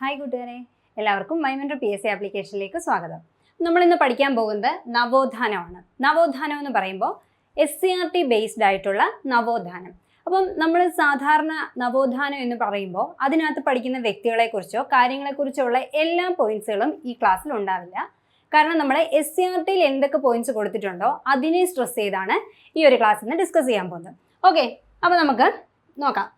Hi കൂട്ടുകാരെ, എല്ലാവർക്കും മൈമെൻറ്റർ PSC ആപ്ലിക്കേഷനിലേക്ക് സ്വാഗതം. നമ്മളിന്ന് പഠിക്കാൻ പോകുന്നത് നവോത്ഥാനമാണ്. നവോത്ഥാനം എന്ന് പറയുമ്പോൾ SCERT ബേസ്ഡ് ആയിട്ടുള്ള നവോത്ഥാനം. അപ്പം നമ്മൾ സാധാരണ നവോത്ഥാനം എന്ന് പറയുമ്പോൾ അതിനകത്ത് പഠിക്കുന്ന വ്യക്തികളെക്കുറിച്ചോ കാര്യങ്ങളെക്കുറിച്ചോ ഉള്ള എല്ലാ പോയിന്റ്സുകളും ഈ ക്ലാസ്സിൽ ഉണ്ടാവില്ല. കാരണം നമ്മൾ SCERTയിൽ എന്തൊക്കെ പോയിന്റ്സ് കൊടുത്തിട്ടുണ്ടോ അതിനെ സ്ട്രെസ് ചെയ്താണ് ഈ ഒരു ക്ലാസ്സിൽ നിന്ന് ഡിസ്കസ് ചെയ്യാൻ പോകുന്നത്. ഓക്കെ, അപ്പോൾ നമുക്ക് നോക്കാം.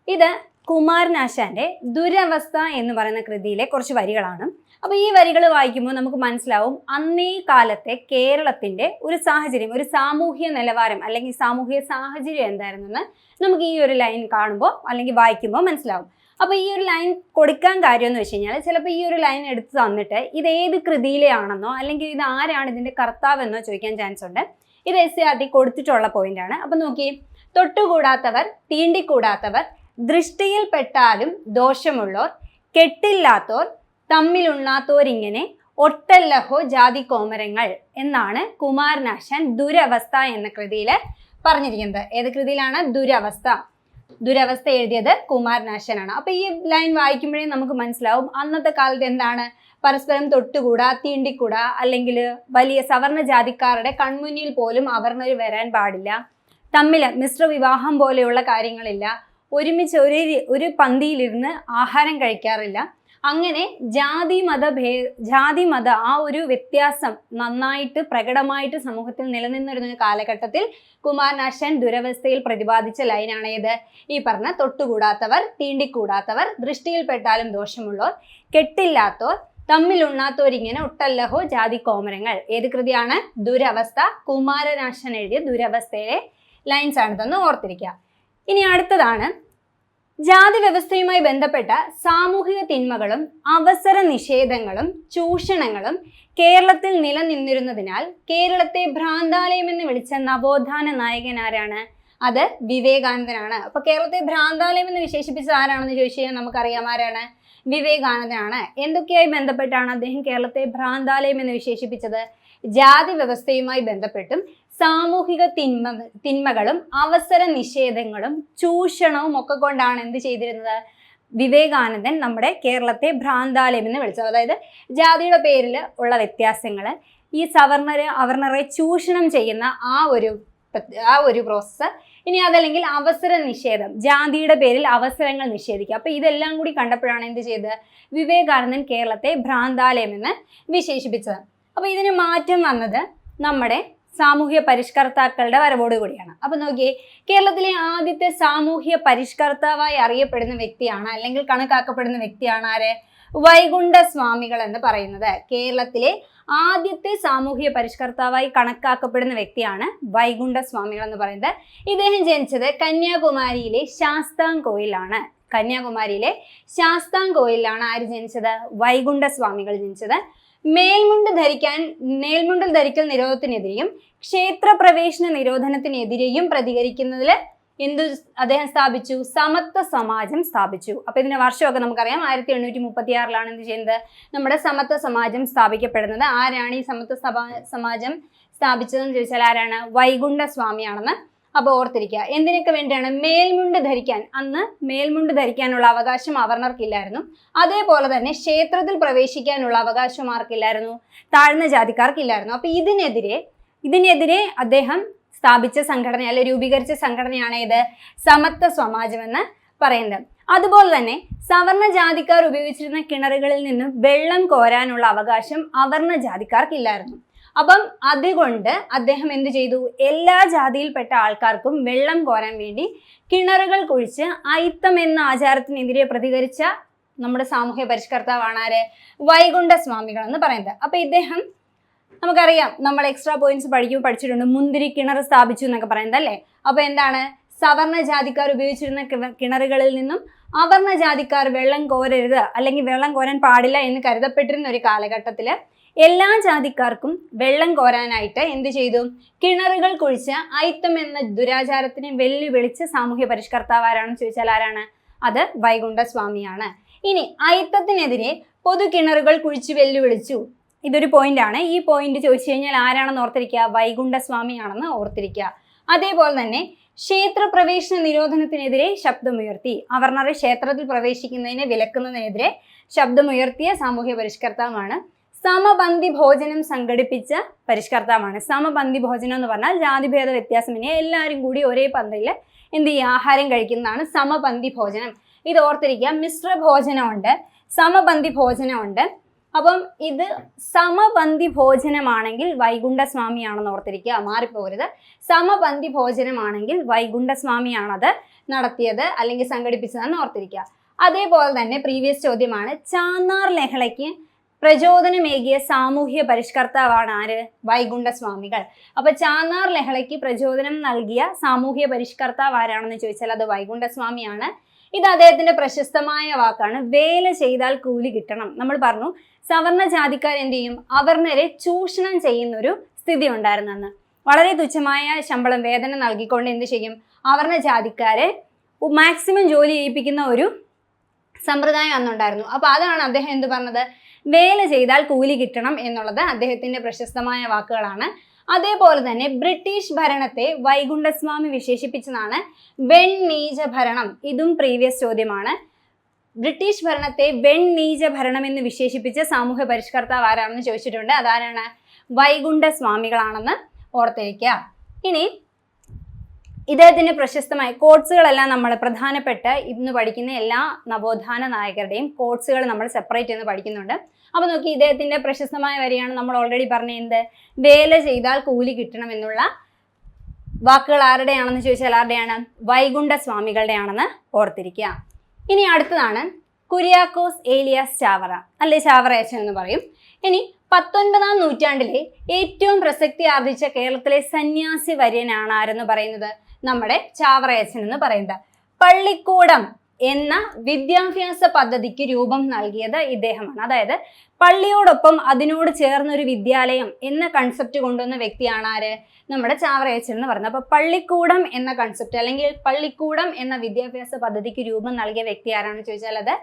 ഇത് കുമാരനാശാന്റെ ദുരവസ്ഥ എന്ന് പറയുന്ന കൃതിയിലെ കുറച്ച് വരികളാണ്. അപ്പോൾ ഈ വരികൾ വായിക്കുമ്പോൾ നമുക്ക് മനസ്സിലാവും അന്നേ കാലത്തെ കേരളത്തിന്റെ ഒരു സാഹചര്യം, ഒരു സാമൂഹ്യ നിലവാരം അല്ലെങ്കിൽ സാമൂഹ്യ സാഹചര്യം എന്തായിരുന്നെന്ന് നമുക്ക് ഈ ഒരു ലൈൻ കാണുമ്പോൾ അല്ലെങ്കിൽ വായിക്കുമ്പോൾ മനസ്സിലാവും. അപ്പോൾ ഈ ഒരു ലൈൻ കൊടുക്കാൻ കാര്യം എന്ന് വെച്ച് കഴിഞ്ഞാൽ ചിലപ്പോൾ ഈ ഒരു ലൈൻ എടുത്ത് തന്നിട്ട് ഇത് ഏത് കൃതിയിലെയാണെന്നോ അല്ലെങ്കിൽ ഇത് ആരാണ് ഇതിന്റെ കർത്താവെന്നോ ചോദിക്കാൻ ചാൻസ് ഉണ്ട്. ഇത് SCERT കൊടുത്തിട്ടുള്ള പോയിന്റാണ്. അപ്പം നോക്കി, തൊട്ടുകൂടാത്തവർ, തീണ്ടിക്കൂടാത്തവർ, ദൃഷ്ടിയിൽപ്പെട്ടാലും ദോഷമുള്ളോർ, കെട്ടില്ലാത്തോർ, തമ്മിലുണ്ണാത്തോരിങ്ങനെ ഒട്ടല്ലഹോ ജാതി കോമരങ്ങൾ എന്നാണ് കുമാരനാശാൻ ദുരവസ്ഥ എന്ന കൃതിയിൽ പറഞ്ഞിരിക്കുന്നത്. ഏത് കൃതിയിലാണ്? ദുരവസ്ഥ. ദുരവസ്ഥ എഴുതിയത് കുമാരനാശാനാണ്. അപ്പൊ ഈ ലൈൻ വായിക്കുമ്പോഴേ നമുക്ക് മനസ്സിലാവും അന്നത്തെ കാലത്ത് എന്താണ്, പരസ്പരം തൊട്ടുകൂടാ, തീണ്ടിക്കൂടാ, അല്ലെങ്കിൽ വലിയ സവർണ ജാതിക്കാരുടെ കൺമുന്നിൽ പോലും അവർണർ വരാൻ പാടില്ല, തമ്മിൽ മിശ്ര വിവാഹം പോലെയുള്ള കാര്യങ്ങളില്ല, ഒരുമിച്ച് ഒരു പന്തിയിലിരുന്ന് ആഹാരം കഴിക്കാറില്ല. അങ്ങനെ ജാതി മത ആ ഒരു വ്യത്യാസം നന്നായിട്ട് പ്രകടമായിട്ട് സമൂഹത്തിൽ നിലനിന്നിരുന്ന കാലഘട്ടത്തിൽ കുമാരനാശാൻ ദുരവസ്ഥയിൽ പ്രതിപാദിച്ച ലൈനാണ് ഏത്? ഈ പറഞ്ഞ തൊട്ടുകൂടാത്തവർ, തീണ്ടിക്കൂടാത്തവർ, ദൃഷ്ടിയിൽപ്പെട്ടാലും ദോഷമുള്ളോർ, കെട്ടില്ലാത്തോർ, തമ്മിലുണ്ണാത്തോരിങ്ങനെ ഒട്ടല്ലഹോ ജാതി കോമരങ്ങൾ. ഏത് കൃതിയാണ്? ദുരവസ്ഥ. കുമാരനാശാൻ എഴുതിയ ദുരവസ്ഥയിലെ ലൈൻസ് ആണിതെന്ന് ഓർത്തിരിക്കുക. ഇനി അടുത്തതാണ്, ജാതി വ്യവസ്ഥയുമായി ബന്ധപ്പെട്ട സാമൂഹിക തിന്മകളും അവസര നിഷേധങ്ങളും ചൂഷണങ്ങളും കേരളത്തിൽ നിലനിന്നിരുന്നതിനാൽ കേരളത്തെ ഭ്രാന്താലയം എന്ന് വിളിച്ച നവോത്ഥാന നായകൻ ആരാണ്? അത് വിവേകാനന്ദനാണ്. അപ്പൊ കേരളത്തെ ഭ്രാന്താലയം എന്ന് വിശേഷിപ്പിച്ചത് ആരാണെന്ന് ചോദിച്ചു കഴിഞ്ഞാൽ നമുക്കറിയാം ആരാണ്? വിവേകാനന്ദനാണ്. എന്തൊക്കെയായി ബന്ധപ്പെട്ടാണ് അദ്ദേഹം കേരളത്തെ ഭ്രാന്താലയം എന്ന് വിശേഷിപ്പിച്ചത്? ജാതി വ്യവസ്ഥയുമായി ബന്ധപ്പെട്ടും സാമൂഹിക തിന്മകളും അവസര നിഷേധങ്ങളും ചൂഷണവും ഒക്കെ കൊണ്ടാണ് എന്ത് ചെയ്തിരുന്നത്? വിവേകാനന്ദൻ നമ്മുടെ കേരളത്തെ ഭ്രാന്താലയം എന്ന് വിളിച്ചത്. അതായത് ജാതിയുടെ പേരിൽ ഉള്ള വ്യത്യാസങ്ങൾ, ഈ അവർണരെ ചൂഷണം ചെയ്യുന്ന ആ ഒരു പ്രോസസ്സ്, ഇനി അതല്ലെങ്കിൽ അവസര നിഷേധം, ജാതിയുടെ പേരിൽ അവസരങ്ങൾ നിഷേധിക്കുക. അപ്പൊ ഇതെല്ലാം കൂടി കണ്ടപ്പോഴാണ് എന്ത് ചെയ്തത്? വിവേകാനന്ദൻ കേരളത്തെ ഭ്രാന്താലയം എന്ന് വിശേഷിപ്പിച്ചത്. അപ്പൊ ഇതിന് മാറ്റം വന്നത് നമ്മുടെ സാമൂഹ്യ പരിഷ്കർത്താക്കളുടെ വരവോട് കൂടിയാണ്. അപ്പൊ നോക്കിയേ, കേരളത്തിലെ ആദ്യത്തെ സാമൂഹ്യ പരിഷ്കർത്താവായി അറിയപ്പെടുന്ന വ്യക്തിയാണ് അല്ലെങ്കിൽ കണക്കാക്കപ്പെടുന്ന വ്യക്തിയാണ് ആര്? വൈകുണ്ഠ സ്വാമികൾ എന്ന് പറയുന്നത്. കേരളത്തിലെ ആദ്യത്തെ സാമൂഹ്യ പരിഷ്കർത്താവായി കണക്കാക്കപ്പെടുന്ന വ്യക്തിയാണ് വൈകുണ്ഠ സ്വാമികൾ എന്ന് പറയുന്നത്. ഇദ്ദേഹം ജനിച്ചത് കന്യാകുമാരിയിലെ ശാസ്താംകോയിലാണ്. കന്യാകുമാരിയിലെ ശാസ്താംകോയിലാണ് ആര് ജനിച്ചത്? വൈകുണ്ഠ സ്വാമികൾ ജനിച്ചത്. മേൽമുണ്ട് ധരിക്കൽ നിരോധത്തിനെതിരെയും ക്ഷേത്രപ്രവേശന നിരോധനത്തിനെതിരെയും പ്രതികരിക്കുന്നതിൽ അദ്ദേഹം സ്ഥാപിച്ചു? സമത്വ സമാജം സ്ഥാപിച്ചു. അപ്പൊ ഇതിന്റെ വർഷമൊക്കെ നമുക്കറിയാം. 1836 എന്ത് ചെയ്യുന്നത്? നമ്മുടെ സമത്വ സമാജം സ്ഥാപിക്കപ്പെടുന്നത്. ആരാണ് ഈ സമത്വ സമാജം സ്ഥാപിച്ചതെന്ന് ചോദിച്ചാൽ ആരാണ്? വൈകുണ്ഠ സ്വാമിയാണെന്ന് അപ്പോൾ ഓർത്തിരിക്കുക. എന്തിനൊക്കെ വേണ്ടിയാണ്? മേൽമുണ്ട് ധരിക്കാൻ. അന്ന് മേൽമുണ്ട് ധരിക്കാനുള്ള അവകാശം അവർണർക്കില്ലായിരുന്നു. അതേപോലെ തന്നെ ക്ഷേത്രത്തിൽ പ്രവേശിക്കാനുള്ള അവകാശം ആർക്കില്ലായിരുന്നു? താഴ്ന്ന ജാതിക്കാർക്കില്ലായിരുന്നു. അപ്പൊ ഇതിനെതിരെ അദ്ദേഹം സ്ഥാപിച്ച സംഘടന അല്ലെ രൂപീകരിച്ച സംഘടനയാണ് ഏത്? സമത്വ സമാജം എന്ന് പറയുന്നത്. അതുപോലെ തന്നെ സവർണ ജാതിക്കാർ ഉപയോഗിച്ചിരുന്ന കിണറുകളിൽ നിന്നും വെള്ളം കോരാനുള്ള അവകാശം അവർണ ജാതിക്കാർക്കില്ലായിരുന്നു. അപ്പം അതുകൊണ്ട് അദ്ദേഹം എന്ത് ചെയ്തു? എല്ലാ ജാതിയിൽപ്പെട്ട ആൾക്കാർക്കും വെള്ളം കോരാൻ വേണ്ടി കിണറുകൾ കുഴിച്ച് അയിത്തം എന്ന ആചാരത്തിനെതിരെ പ്രതികരിച്ച നമ്മുടെ സാമൂഹ്യ പരിഷ്കർത്താവാണ് ആര്? വൈകുണ്ഠ സ്വാമികൾ എന്ന് പറയുന്നത്. അപ്പൊ ഇദ്ദേഹം നമുക്കറിയാം, നമ്മൾ എക്സ്ട്രാ പോയിന്റ്സ് പഠിച്ചിട്ടുണ്ട്. മുന്തിരി കിണർ സ്ഥാപിച്ചു എന്നൊക്കെ പറയുന്നത് അല്ലേ? അപ്പൊ എന്താണ്? സവർണ ജാതിക്കാർ ഉപയോഗിച്ചിരുന്ന കിണറുകളിൽ നിന്നും അവർണ ജാതിക്കാർ വെള്ളം കോരരുത് അല്ലെങ്കിൽ വെള്ളം കോരാൻ പാടില്ല എന്ന് കരുതപ്പെട്ടിരുന്ന ഒരു കാലഘട്ടത്തില് എല്ലാ ജാതിക്കാർക്കും വെള്ളം കോരാനായിട്ട് എന്ത് ചെയ്തു? കിണറുകൾ കുഴിച്ച് അയിത്തം എന്ന ദുരാചാരത്തിനെ വെല്ലുവിളിച്ച സാമൂഹ്യ പരിഷ്കർത്താവ് ആരാണെന്ന് ചോദിച്ചാൽ ആരാണ്? അത് വൈകുണ്ഠ സ്വാമിയാണ്. ഇനി അയിത്തത്തിനെതിരെ പൊതു കിണറുകൾ കുഴിച്ച് വെല്ലുവിളിച്ചു. ഇതൊരു പോയിന്റാണ്. ഈ പോയിന്റ് ചോദിച്ചു കഴിഞ്ഞാൽ ആരാണെന്ന് ഓർത്തിരിക്കുക? വൈകുണ്ഠ സ്വാമിയാണെന്ന് ഓർത്തിരിക്കുക. അതേപോലെ തന്നെ ക്ഷേത്രപ്രവേശന നിരോധനത്തിനെതിരെ ശബ്ദമുയർത്തി. അവർണറെ ക്ഷേത്രത്തിൽ പ്രവേശിക്കുന്നതിനെ വിലക്കുന്നതിനെതിരെ ശബ്ദമുയർത്തിയ സാമൂഹ്യ പരിഷ്കർത്താവാണ്. സമപന്തി ഭോജനം സംഘടിപ്പിച്ച പരിഷ്കർത്താവാണ്. സമപന്തി ഭോജനം എന്ന് പറഞ്ഞാൽ ജാതിഭേദ വ്യത്യാസമില്ല, എല്ലാവരും കൂടി ഒരേ പന്തിയിൽ എന്ത് ചെയ്യുക, ആഹാരം കഴിക്കുന്നതാണ് സമപന്തി ഭോജനം. ഇത് ഓർത്തിരിക്കുക. മിശ്ര ഭോജനമുണ്ട്, സമപന്തി ഭോജനമുണ്ട്. അപ്പം ഇത് സമപന്തി ഭോജനമാണെങ്കിൽ വൈകുണ്ഠസ്വാമിയാണെന്ന് ഓർത്തിരിക്കുക, മാറിപ്പോകരുത്. സമപന്തി ഭോജനമാണെങ്കിൽ വൈകുണ്ഠസ്വാമിയാണത് നടത്തിയത് അല്ലെങ്കിൽ സംഘടിപ്പിച്ചതെന്ന് ഓർത്തിരിക്കുക. അതേപോലെ തന്നെ പ്രീവിയസ് ചോദ്യമാണ്, ചാന്നാർ ലഹളയ്ക്ക് പ്രചോദനമേകിയ സാമൂഹ്യ പരിഷ്കർത്താവാണ് ആര്? വൈകുണ്ഠസ്വാമികൾ. അപ്പൊ ചാന്നാർ ലഹളയ്ക്ക് പ്രചോദനം നൽകിയ സാമൂഹ്യ പരിഷ്കർത്താവ് ആരാണെന്ന് ചോദിച്ചാൽ അത് വൈകുണ്ഠസ്വാമിയാണ്. ഇത് അദ്ദേഹത്തിന്റെ പ്രശസ്തമായ വാക്കാണ്. വേല ചെയ്താൽ കൂലി കിട്ടണം. നമ്മൾ പറഞ്ഞു സവർണ ജാതിക്കാർ എന്ത് ചെയ്യും, അവർണരെ ചൂഷണം ചെയ്യുന്നൊരു സ്ഥിതി ഉണ്ടായിരുന്നെന്ന്. വളരെ തുച്ഛമായ ശമ്പളം വേതനം നൽകിക്കൊണ്ട് എന്ത് ചെയ്യും, അവർണ ജാതിക്കാരെ മാക്സിമം ജോലി ചെയ്യിപ്പിക്കുന്ന ഒരു സമ്പ്രദായം അന്നുണ്ടായിരുന്നു. അപ്പൊ അതാണ് അദ്ദേഹം എന്ത് പറഞ്ഞത്, വേല ചെയ്താൽ കൂലി കിട്ടണം എന്നുള്ളത് അദ്ദേഹത്തിന്റെ പ്രശസ്തമായ വാക്കുകളാണ്. അതേപോലെ തന്നെ ബ്രിട്ടീഷ് ഭരണത്തെ വൈകുണ്ഠസ്വാമി വിശേഷിപ്പിച്ചതാണ് വെണ്ണീച ഭരണം. ഇതും പ്രീവിയസ് ചോദ്യമാണ്. ബ്രിട്ടീഷ് ഭരണത്തെ വെണ്ണീച ഭരണം എന്ന് വിശേഷിപ്പിച്ച സാമൂഹ്യ പരിഷ്കർത്താവ് ആരാണെന്ന് ചോദിച്ചിട്ടുണ്ട്. അതാരാണ്? വൈകുണ്ഠസ്വാമികളാണെന്ന് ഓർത്തിരിക്കുക. ഇനി ഇദ്ദേഹത്തിന്റെ പ്രശസ്തമായ കോട്സുകളെല്ലാം നമ്മൾ പ്രധാനപ്പെട്ട ഇന്ന് പഠിക്കുന്ന എല്ലാ നവോത്ഥാന നായകരുടെയും കോട്സുകൾ നമ്മൾ സെപ്പറേറ്റ് ചെയ്ത് പഠിക്കുന്നുണ്ട്. അപ്പൊ നോക്കി, ഇദ്ദേഹത്തിന്റെ പ്രശസ്തമായ വരിയാണ് നമ്മൾ ഓൾറെഡി പറഞ്ഞ എന്ത്, വേല ചെയ്താൽ കൂലി കിട്ടണം എന്നുള്ള വാക്കുകൾ ആരുടെയാണെന്ന് ചോദിച്ചാൽ ആരുടെയാണ്? വൈകുണ്ഠസ്വാമികളുടെ ആണെന്ന് ഓർത്തിരിക്കുക. ഇനി അടുത്തതാണ് കുര്യാക്കോസ് ഏലിയാസ് ചാവറ, അല്ലെ ചാവറയച്ചൻ എന്ന് പറയും. ഇനി 19ാം നൂറ്റാണ്ടിലെ ഏറ്റവും പ്രസക്തി ആർജിച്ച കേരളത്തിലെ സന്യാസി വര്യനാണ് ആരെന്ന് പറയുന്നത്? നമ്മുടെ ചാവറയച്ചൻ എന്ന് പറയുന്നത്. പള്ളിക്കൂടം എന്ന വിദ്യാഭ്യാസ പദ്ധതിക്ക് രൂപം നൽകിയത് ഇദ്ദേഹമാണ്. അതായത് പള്ളിയോടൊപ്പം അതിനോട് ചേർന്നൊരു വിദ്യാലയം എന്ന കൺസെപ്റ്റ് കൊണ്ടുവന്ന വ്യക്തിയാണ് ആര്? നമ്മുടെ ചാവറയച്ചൻ എന്ന് പറയുന്നത്. അപ്പൊ പള്ളിക്കൂടം എന്ന കൺസെപ്റ്റ് അല്ലെങ്കിൽ പള്ളിക്കൂടം എന്ന വിദ്യാഭ്യാസ പദ്ധതിക്ക് രൂപം നൽകിയ വ്യക്തി ആരാണെന്ന് ചോദിച്ചാൽ അത്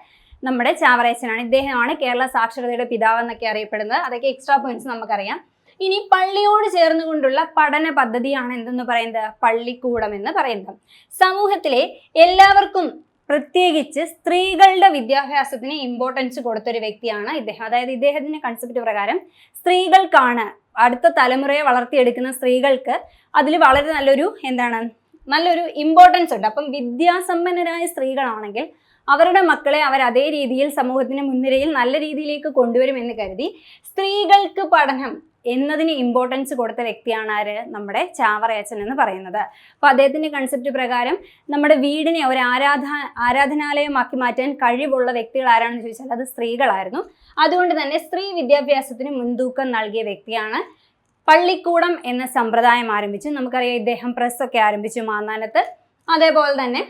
നമ്മുടെ ചാവറയച്ചനാണ്. ഇദ്ദേഹമാണ് കേരള സാക്ഷരതയുടെ പിതാവ് എന്നൊക്കെ അറിയപ്പെടുന്നത്. അതൊക്കെ എക്സ്ട്രാ പോയിന്റ്സ് നമുക്കറിയാം. ഇനി പള്ളിയോട് ചേർന്നുകൊണ്ടുള്ള പഠന പദ്ധതിയാണ് എന്തെന്ന് പറയുന്നത്? പള്ളിക്കൂടം എന്ന് പറയുന്നത്. സമൂഹത്തിലെ എല്ലാവർക്കും പ്രത്യേകിച്ച് സ്ത്രീകളുടെ വിദ്യാഭ്യാസത്തിന് ഇമ്പോർട്ടൻസ് കൊടുത്തൊരു വ്യക്തിയാണ് ഇദ്ദേഹം. അതായത് ഇദ്ദേഹത്തിന്റെ കൺസെപ്റ്റ് പ്രകാരം സ്ത്രീകൾക്കാണ്, അടുത്ത തലമുറയെ വളർത്തിയെടുക്കുന്ന സ്ത്രീകൾക്ക് അതിൽ വളരെ നല്ലൊരു ഇമ്പോർട്ടൻസ് ഉണ്ട്. അപ്പം വിദ്യാസമ്പന്നരായ സ്ത്രീകളാണെങ്കിൽ അവരുടെ മക്കളെ അവർ അതേ രീതിയിൽ സമൂഹത്തിന് മുൻനിരയിൽ നല്ല രീതിയിലേക്ക് കൊണ്ടുവരുമെന്ന് കരുതി സ്ത്രീകൾക്ക് പഠനം എന്നതിന് ഇമ്പോർട്ടൻസ് കൊടുത്ത വ്യക്തിയാണ് ആര്? നമ്മുടെ ചാവറയച്ചൻ എന്ന് പറയുന്നത്. അപ്പൊ അദ്ദേഹത്തിന്റെ കൺസെപ്റ്റ് പ്രകാരം നമ്മുടെ വീടിനെ ഒരു ആരാധനാലയമാക്കി മാറ്റാൻ കഴിവുള്ള വ്യക്തികൾ ആരാണെന്ന് ചോദിച്ചാൽ അത് സ്ത്രീകളായിരുന്നു. അതുകൊണ്ട് തന്നെ സ്ത്രീ വിദ്യാഭ്യാസത്തിന് മുൻതൂക്കം നൽകിയ വ്യക്തിയാണ്. പള്ളിക്കൂടം എന്ന സമ്പ്രദായം ആരംഭിച്ചു. നമുക്കറിയാം ഇദ്ദേഹം പ്രസ്സൊക്കെ ആരംഭിച്ചു മാന്നാനത്ത്. അതേപോലെ തന്നെ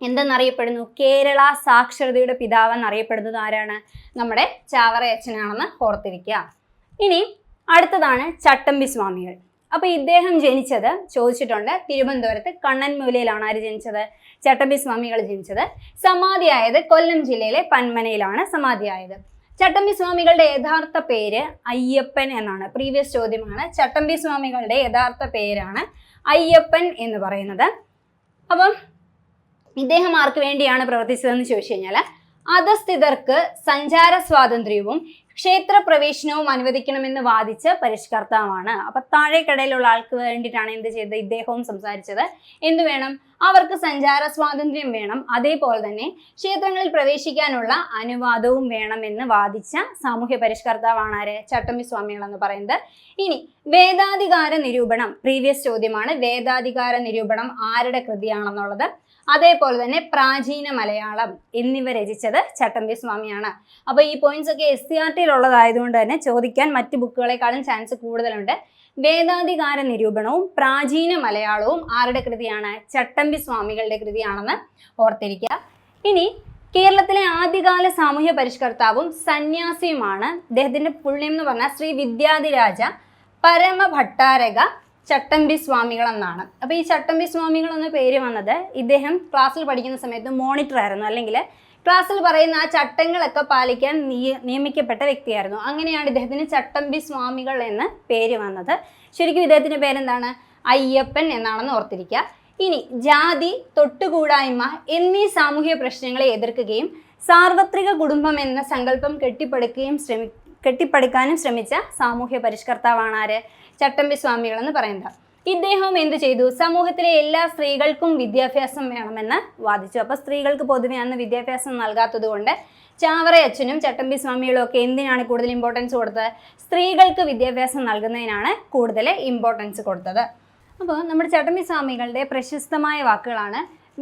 എന്തെന്നറിയപ്പെടുന്നു? കേരള സാക്ഷരതയുടെ പിതാവ് എന്നറിയപ്പെടുന്നത് ആരാണ്? നമ്മുടെ ചാവറയച്ചനാണെന്ന് ഓർത്തിരിക്കുക. ഇനി അടുത്തതാണ് ചട്ടമ്പി സ്വാമികൾ. അപ്പൊ ഇദ്ദേഹം ജനിച്ചത് ചോദിച്ചിട്ടുണ്ട്, തിരുവനന്തപുരത്ത് കണ്ണൻമൂലയിലാണ് ആര് ജനിച്ചത്? ചട്ടമ്പി സ്വാമികൾ ജനിച്ചത്. സമാധിയായത് കൊല്ലം ജില്ലയിലെ പന്മനയിലാണ് സമാധിയായത്. ചട്ടമ്പി സ്വാമികളുടെ യഥാർത്ഥ പേര് അയ്യപ്പൻ എന്നാണ്. പ്രീവിയസ് ചോദ്യമാണ്. ചട്ടമ്പി സ്വാമികളുടെ യഥാർത്ഥ പേരാണ് അയ്യപ്പൻ എന്ന് പറയുന്നത്. അപ്പം ഇദ്ദേഹം ആർക്ക് വേണ്ടിയാണ് പ്രവർത്തിച്ചതെന്ന് ചോദിച്ചു കഴിഞ്ഞാൽ അധസ്ഥിതർക്ക് സഞ്ചാര സ്വാതന്ത്ര്യവും ക്ഷേത്രപ്രവേശനവും അനുവദിക്കണമെന്ന് വാദിച്ച പരിഷ്കർത്താവാണ്. അപ്പൊ താഴേക്കടയിലുള്ള ആൾക്ക് വേണ്ടിയിട്ടാണ് എന്ത് ചെയ്തത്? ഇദ്ദേഹവും സംസാരിച്ചത്. എന്ത് വേണം? അവർക്ക് സഞ്ചാര സ്വാതന്ത്ര്യം വേണം, അതേപോലെ തന്നെ ക്ഷേത്രങ്ങളിൽ പ്രവേശിക്കാനുള്ള അനുവാദവും വേണമെന്ന് വാദിച്ച സാമൂഹ്യ പരിഷ്കർത്താവാണ് ആര്? ചട്ടമ്പി സ്വാമികൾ എന്ന് പറയുന്നത്. ഇനി വേദാധികാര നിരൂപണം, പ്രീവിയസ് ചോദ്യമാണ്. വേദാധികാര നിരൂപണം ആരുടെ കൃതിയാണെന്നുള്ളത്. അതേപോലെ തന്നെ പ്രാചീന മലയാളം എന്നിവ രചിച്ചത് ചട്ടമ്പി സ്വാമിയാണ്. അപ്പൊ ഈ പോയിന്റ്സ് ഒക്കെ SCERT ഉള്ളതായതുകൊണ്ട് തന്നെ ചോദിക്കാൻ മറ്റു ബുക്കുകളെക്കാളും ചാൻസ് കൂടുതലുണ്ട്. വേദാധികാര നിരൂപണവും പ്രാചീന മലയാളവും ആരുടെ കൃതിയാണ്? ചട്ടമ്പി സ്വാമികളുടെ കൃതിയാണെന്ന് ഓർത്തിരിക്കുക. ഇനി കേരളത്തിലെ ആദ്യകാല സാമൂഹ്യ പരിഷ്കർത്താവും സന്യാസിയുമാണ്. അദ്ദേഹത്തിന്റെ ഫുൾ നെയിം എന്ന് പറഞ്ഞാൽ ശ്രീ വിദ്യാധിരാജ പരമഭട്ടാരക ചട്ടമ്പി സ്വാമികൾ എന്നാണ്. അപ്പൊ ഈ ചട്ടമ്പി സ്വാമികൾ എന്ന പേര് വന്നത് ഇദ്ദേഹം ക്ലാസ്സിൽ പഠിക്കുന്ന സമയത്ത് മോണിറ്റർ ആയിരുന്നു, അല്ലെങ്കിൽ ക്ലാസ്സിൽ പറയുന്ന ആ ചട്ടങ്ങളൊക്കെ പാലിക്കാൻ നിയമിക്കപ്പെട്ട വ്യക്തിയായിരുന്നു. അങ്ങനെയാണ് ഇദ്ദേഹത്തിന് ചട്ടമ്പി സ്വാമികൾ എന്ന് പേര് വന്നത്. ശരിക്കും ഇദ്ദേഹത്തിന്റെ പേരെന്താണ്? അയ്യപ്പൻ എന്നാണെന്ന് ഓർത്തിരിക്കുക. ഇനി ജാതി, തൊട്ടുകൂടായ്മ എന്നീ സാമൂഹ്യ പ്രശ്നങ്ങളെ എതിർക്കുകയും സാർവത്രിക കുടുംബം എന്ന സങ്കല്പം കെട്ടിപ്പടുക്കാനും ശ്രമിച്ച സാമൂഹ്യ പരിഷ്കർത്താവാണ് ആര്? ചട്ടമ്പി സ്വാമികൾ എന്ന് പറയുന്നത്. ഇദ്ദേഹം എന്ത് ചെയ്തു? സമൂഹത്തിലെ എല്ലാ സ്ത്രീകൾക്കും വിദ്യാഭ്യാസം വേണമെന്ന് വാദിച്ചു. അപ്പോൾ സ്ത്രീകൾക്ക് പൊതുവെ അന്ന് വിദ്യാഭ്യാസം നൽകാത്തത് കൊണ്ട് ചാവറയച്ചനും ചട്ടമ്പി സ്വാമികളും ഒക്കെ എന്തിനാണ് കൂടുതൽ ഇമ്പോർട്ടൻസ് കൊടുത്തത്? സ്ത്രീകൾക്ക് വിദ്യാഭ്യാസം നൽകുന്നതിനാണ് കൂടുതൽ ഇമ്പോർട്ടൻസ് കൊടുത്തത്. അപ്പോൾ നമ്മുടെ ചട്ടമ്പി സ്വാമികളുടെ പ്രശസ്തമായ വാക്കുകളാണ്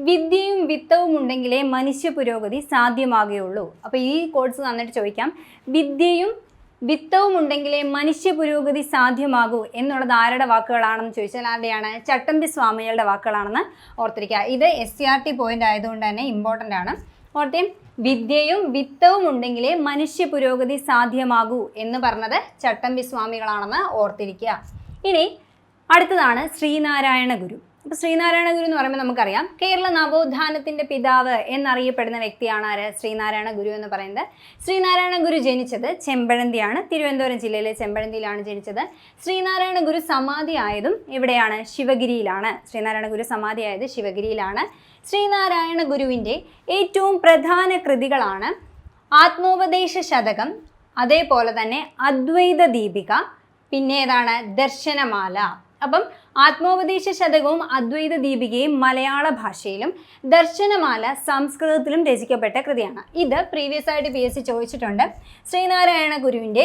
വിദ്യയും വിത്തവും ഉണ്ടെങ്കിലേ മനുഷ്യ പുരോഗതി സാധ്യമാകുകയുള്ളൂ. അപ്പോൾ ഈ കോഴ്സ് തന്നിട്ട് ചോദിക്കാം, വിദ്യയും വിത്തവും ഉണ്ടെങ്കിലേ മനുഷ്യ പുരോഗതി സാധ്യമാകൂ എന്നുള്ളത് ആരുടെ വാക്കുകളാണെന്ന് ചോദിച്ചാൽ ആരുടെയാണ്? ചട്ടമ്പി സ്വാമികളുടെ വാക്കുകളാണെന്ന് ഓർത്തിരിക്കുക. ഇത് SCRT പോയിന്റ് ആയതുകൊണ്ട് തന്നെ ഇമ്പോർട്ടൻ്റ് ആണ്. ഓർത്തേം, വിദ്യയും വിത്തവും ഉണ്ടെങ്കിലേ മനുഷ്യ പുരോഗതി സാധ്യമാകൂ എന്ന് പറഞ്ഞത് ചട്ടമ്പി സ്വാമികളാണെന്ന് ഓർത്തിരിക്കുക. ഇനി അടുത്തതാണ് ശ്രീനാരായണ ഗുരു. അപ്പോൾ ശ്രീനാരായണ ഗുരു എന്ന് പറയുമ്പോൾ നമുക്കറിയാം കേരള നവോത്ഥാനത്തിൻ്റെ പിതാവ് എന്നറിയപ്പെടുന്ന വ്യക്തിയാണ് ആര്? ശ്രീനാരായണ ഗുരു എന്ന് പറയുന്നത്. ശ്രീനാരായണ ഗുരു ജനിച്ചത് ചെമ്പഴന്തിയാണ്, തിരുവനന്തപുരം ജില്ലയിലെ ചെമ്പഴന്തിയിലാണ് ജനിച്ചത്. ശ്രീനാരായണ ഗുരു സമാധി ആയതും എവിടെയാണ്? ശിവഗിരിയിലാണ്. ശ്രീനാരായണ ഗുരു സമാധി ആയത് ശിവഗിരിയിലാണ്. ശ്രീനാരായണ ഗുരുവിൻ്റെ ഏറ്റവും പ്രധാന കൃതികളാണ് ആത്മോപദേശ ശതകം, അതേപോലെ തന്നെ അദ്വൈത ദീപിക, പിന്നെ ഏതാണ്? ദർശനമാല. അപ്പം ആത്മോപദേശ ശതകവും അദ്വൈത ദീപികയും മലയാള ഭാഷയിലും ദർശനമാല സംസ്കൃതത്തിലും രചിക്കപ്പെട്ട കൃതിയാണ്. ഇത് പ്രീവിയസ് ആയിട്ട് PSC ചോദിച്ചിട്ടുണ്ട്. ശ്രീനാരായണ ഗുരുവിൻ്റെ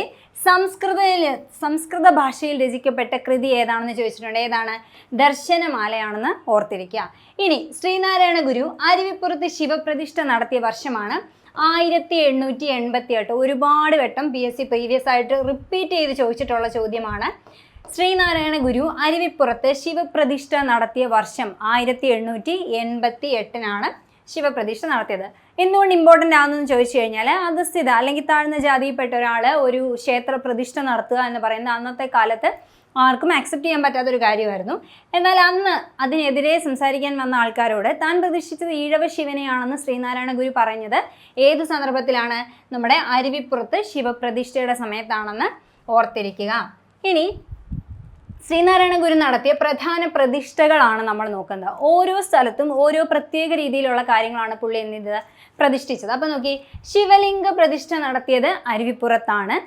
സംസ്കൃത ഭാഷയിൽ രചിക്കപ്പെട്ട കൃതി ഏതാണെന്ന് ചോദിച്ചിട്ടുണ്ട്. ഏതാണ്? ദർശനമാലയാണെന്ന് ഓർത്തിരിക്കുക. ഇനി ശ്രീനാരായണ ഗുരു അരുവിപ്പുറത്ത് ശിവപ്രതിഷ്ഠ നടത്തിയ വർഷമാണ് 1888. ഒരുപാട് വട്ടം PSC പ്രീവിയസ് ആയിട്ട് റിപ്പീറ്റ് ചെയ്ത് ചോദിച്ചിട്ടുള്ള ചോദ്യമാണ്. ശ്രീനാരായണ ഗുരു അരുവിപ്പുറത്ത് ശിവപ്രതിഷ്ഠ നടത്തിയ വർഷം 1888 ശിവപ്രതിഷ്ഠ നടത്തിയത്. എന്തുകൊണ്ട് ഇമ്പോർട്ടൻ്റ് ആണെന്ന് ചോദിച്ചു കഴിഞ്ഞാൽ, അധസ്ഥിത അല്ലെങ്കിൽ താഴ്ന്ന ജാതിയിൽപ്പെട്ട ഒരാൾ ഒരു ക്ഷേത്ര പ്രതിഷ്ഠ നടത്തുക എന്ന് പറയുന്നത് അന്നത്തെ കാലത്ത് ആർക്കും അക്സെപ്റ്റ് ചെയ്യാൻ പറ്റാത്തൊരു കാര്യമായിരുന്നു. എന്നാൽ അന്ന് അതിനെതിരെ സംസാരിക്കാൻ വന്ന ആൾക്കാരോട് താൻ പ്രതിഷ്ഠിച്ചത് ഈഴവ ശിവനെയാണെന്ന് ശ്രീനാരായണ ഗുരു പറഞ്ഞത് ഏത് സന്ദർഭത്തിലാണ്? നമ്മുടെ അരുവിപ്പുറത്ത് ശിവപ്രതിഷ്ഠയുടെ സമയത്താണെന്ന് ഓർത്തിരിക്കുക. ഇനി ശ്രീനാരായണ ഗുരു നടത്തിയ പ്രധാന പ്രതിഷ്ഠകളാണ് നമ്മൾ നോക്കുന്നത്. ഓരോ സ്ഥലത്തും ഓരോ പ്രത്യേക രീതിയിലുള്ള കാര്യങ്ങളാണ് പുള്ളി എന്ത് പ്രതിഷ്ഠിച്ചത്. അപ്പോൾ നോക്കി, ശിവലിംഗ പ്രതിഷ്ഠ നടത്തിയത് അരുവിപ്പുറത്താണ്.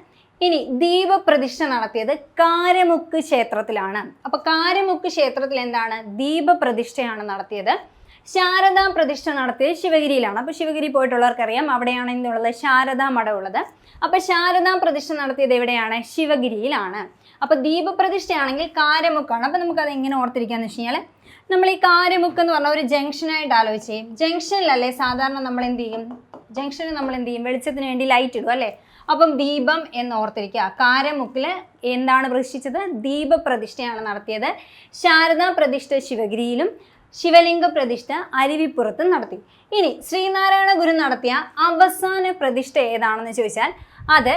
ഇനി ദീപപ്രതിഷ്ഠ നടത്തിയത് കാരമുക്ക് ക്ഷേത്രത്തിലാണ്. അപ്പോൾ കാരമുക്ക് ക്ഷേത്രത്തിൽ എന്താണ്? ദീപപ്രതിഷ്ഠയാണ് നടത്തിയത്. ശാരദാ പ്രതിഷ്ഠ നടത്തിയത് ശിവഗിരിയിലാണ്. അപ്പോൾ ശിവഗിരി പോയിട്ടുള്ളവർക്കറിയാം അവിടെയാണ് എന്തുള്ളത്? ശാരദാ മഠം ഉള്ളത്. അപ്പോൾ ശാരദാ പ്രതിഷ്ഠ നടത്തിയത് എവിടെയാണ്? ശിവഗിരിയിലാണ്. അപ്പോൾ ദീപപ്രതിഷ്ഠയാണെങ്കിൽ കാരമുക്കാണ്. അപ്പോൾ നമുക്കത് എങ്ങനെ ഓർത്തിരിക്കാന്ന് വെച്ച് കഴിഞ്ഞാൽ, നമ്മൾ ഈ കാരമുക്ക് എന്ന് പറഞ്ഞാൽ ഒരു ജംഗ്ഷനായിട്ട് ആലോചിച്ചേ. ജംഗ്ഷനിലല്ലേ സാധാരണ നമ്മൾ എന്ത് ചെയ്യും? ജംഗ്ഷനിൽ നമ്മൾ എന്ത് ചെയ്യും? വെളിച്ചത്തിന് വേണ്ടി ലൈറ്റ് ഇടും അല്ലേ? അപ്പം ദീപം എന്ന് ഓർത്തിരിക്കുക. കാരമുക്കിൽ എന്താണ് പ്രതിഷ്ഠിച്ചത്? ദീപപ്രതിഷ്ഠയാണ് നടത്തിയത്. ശാരദാ പ്രതിഷ്ഠ ശിവഗിരിയിലും ശിവലിംഗ പ്രതിഷ്ഠ അരുവിപ്പുറത്തും നടത്തി. ഇനി ശ്രീനാരായണ ഗുരു നടത്തിയ അവസാന പ്രതിഷ്ഠ ഏതാണെന്ന് ചോദിച്ചാൽ അത്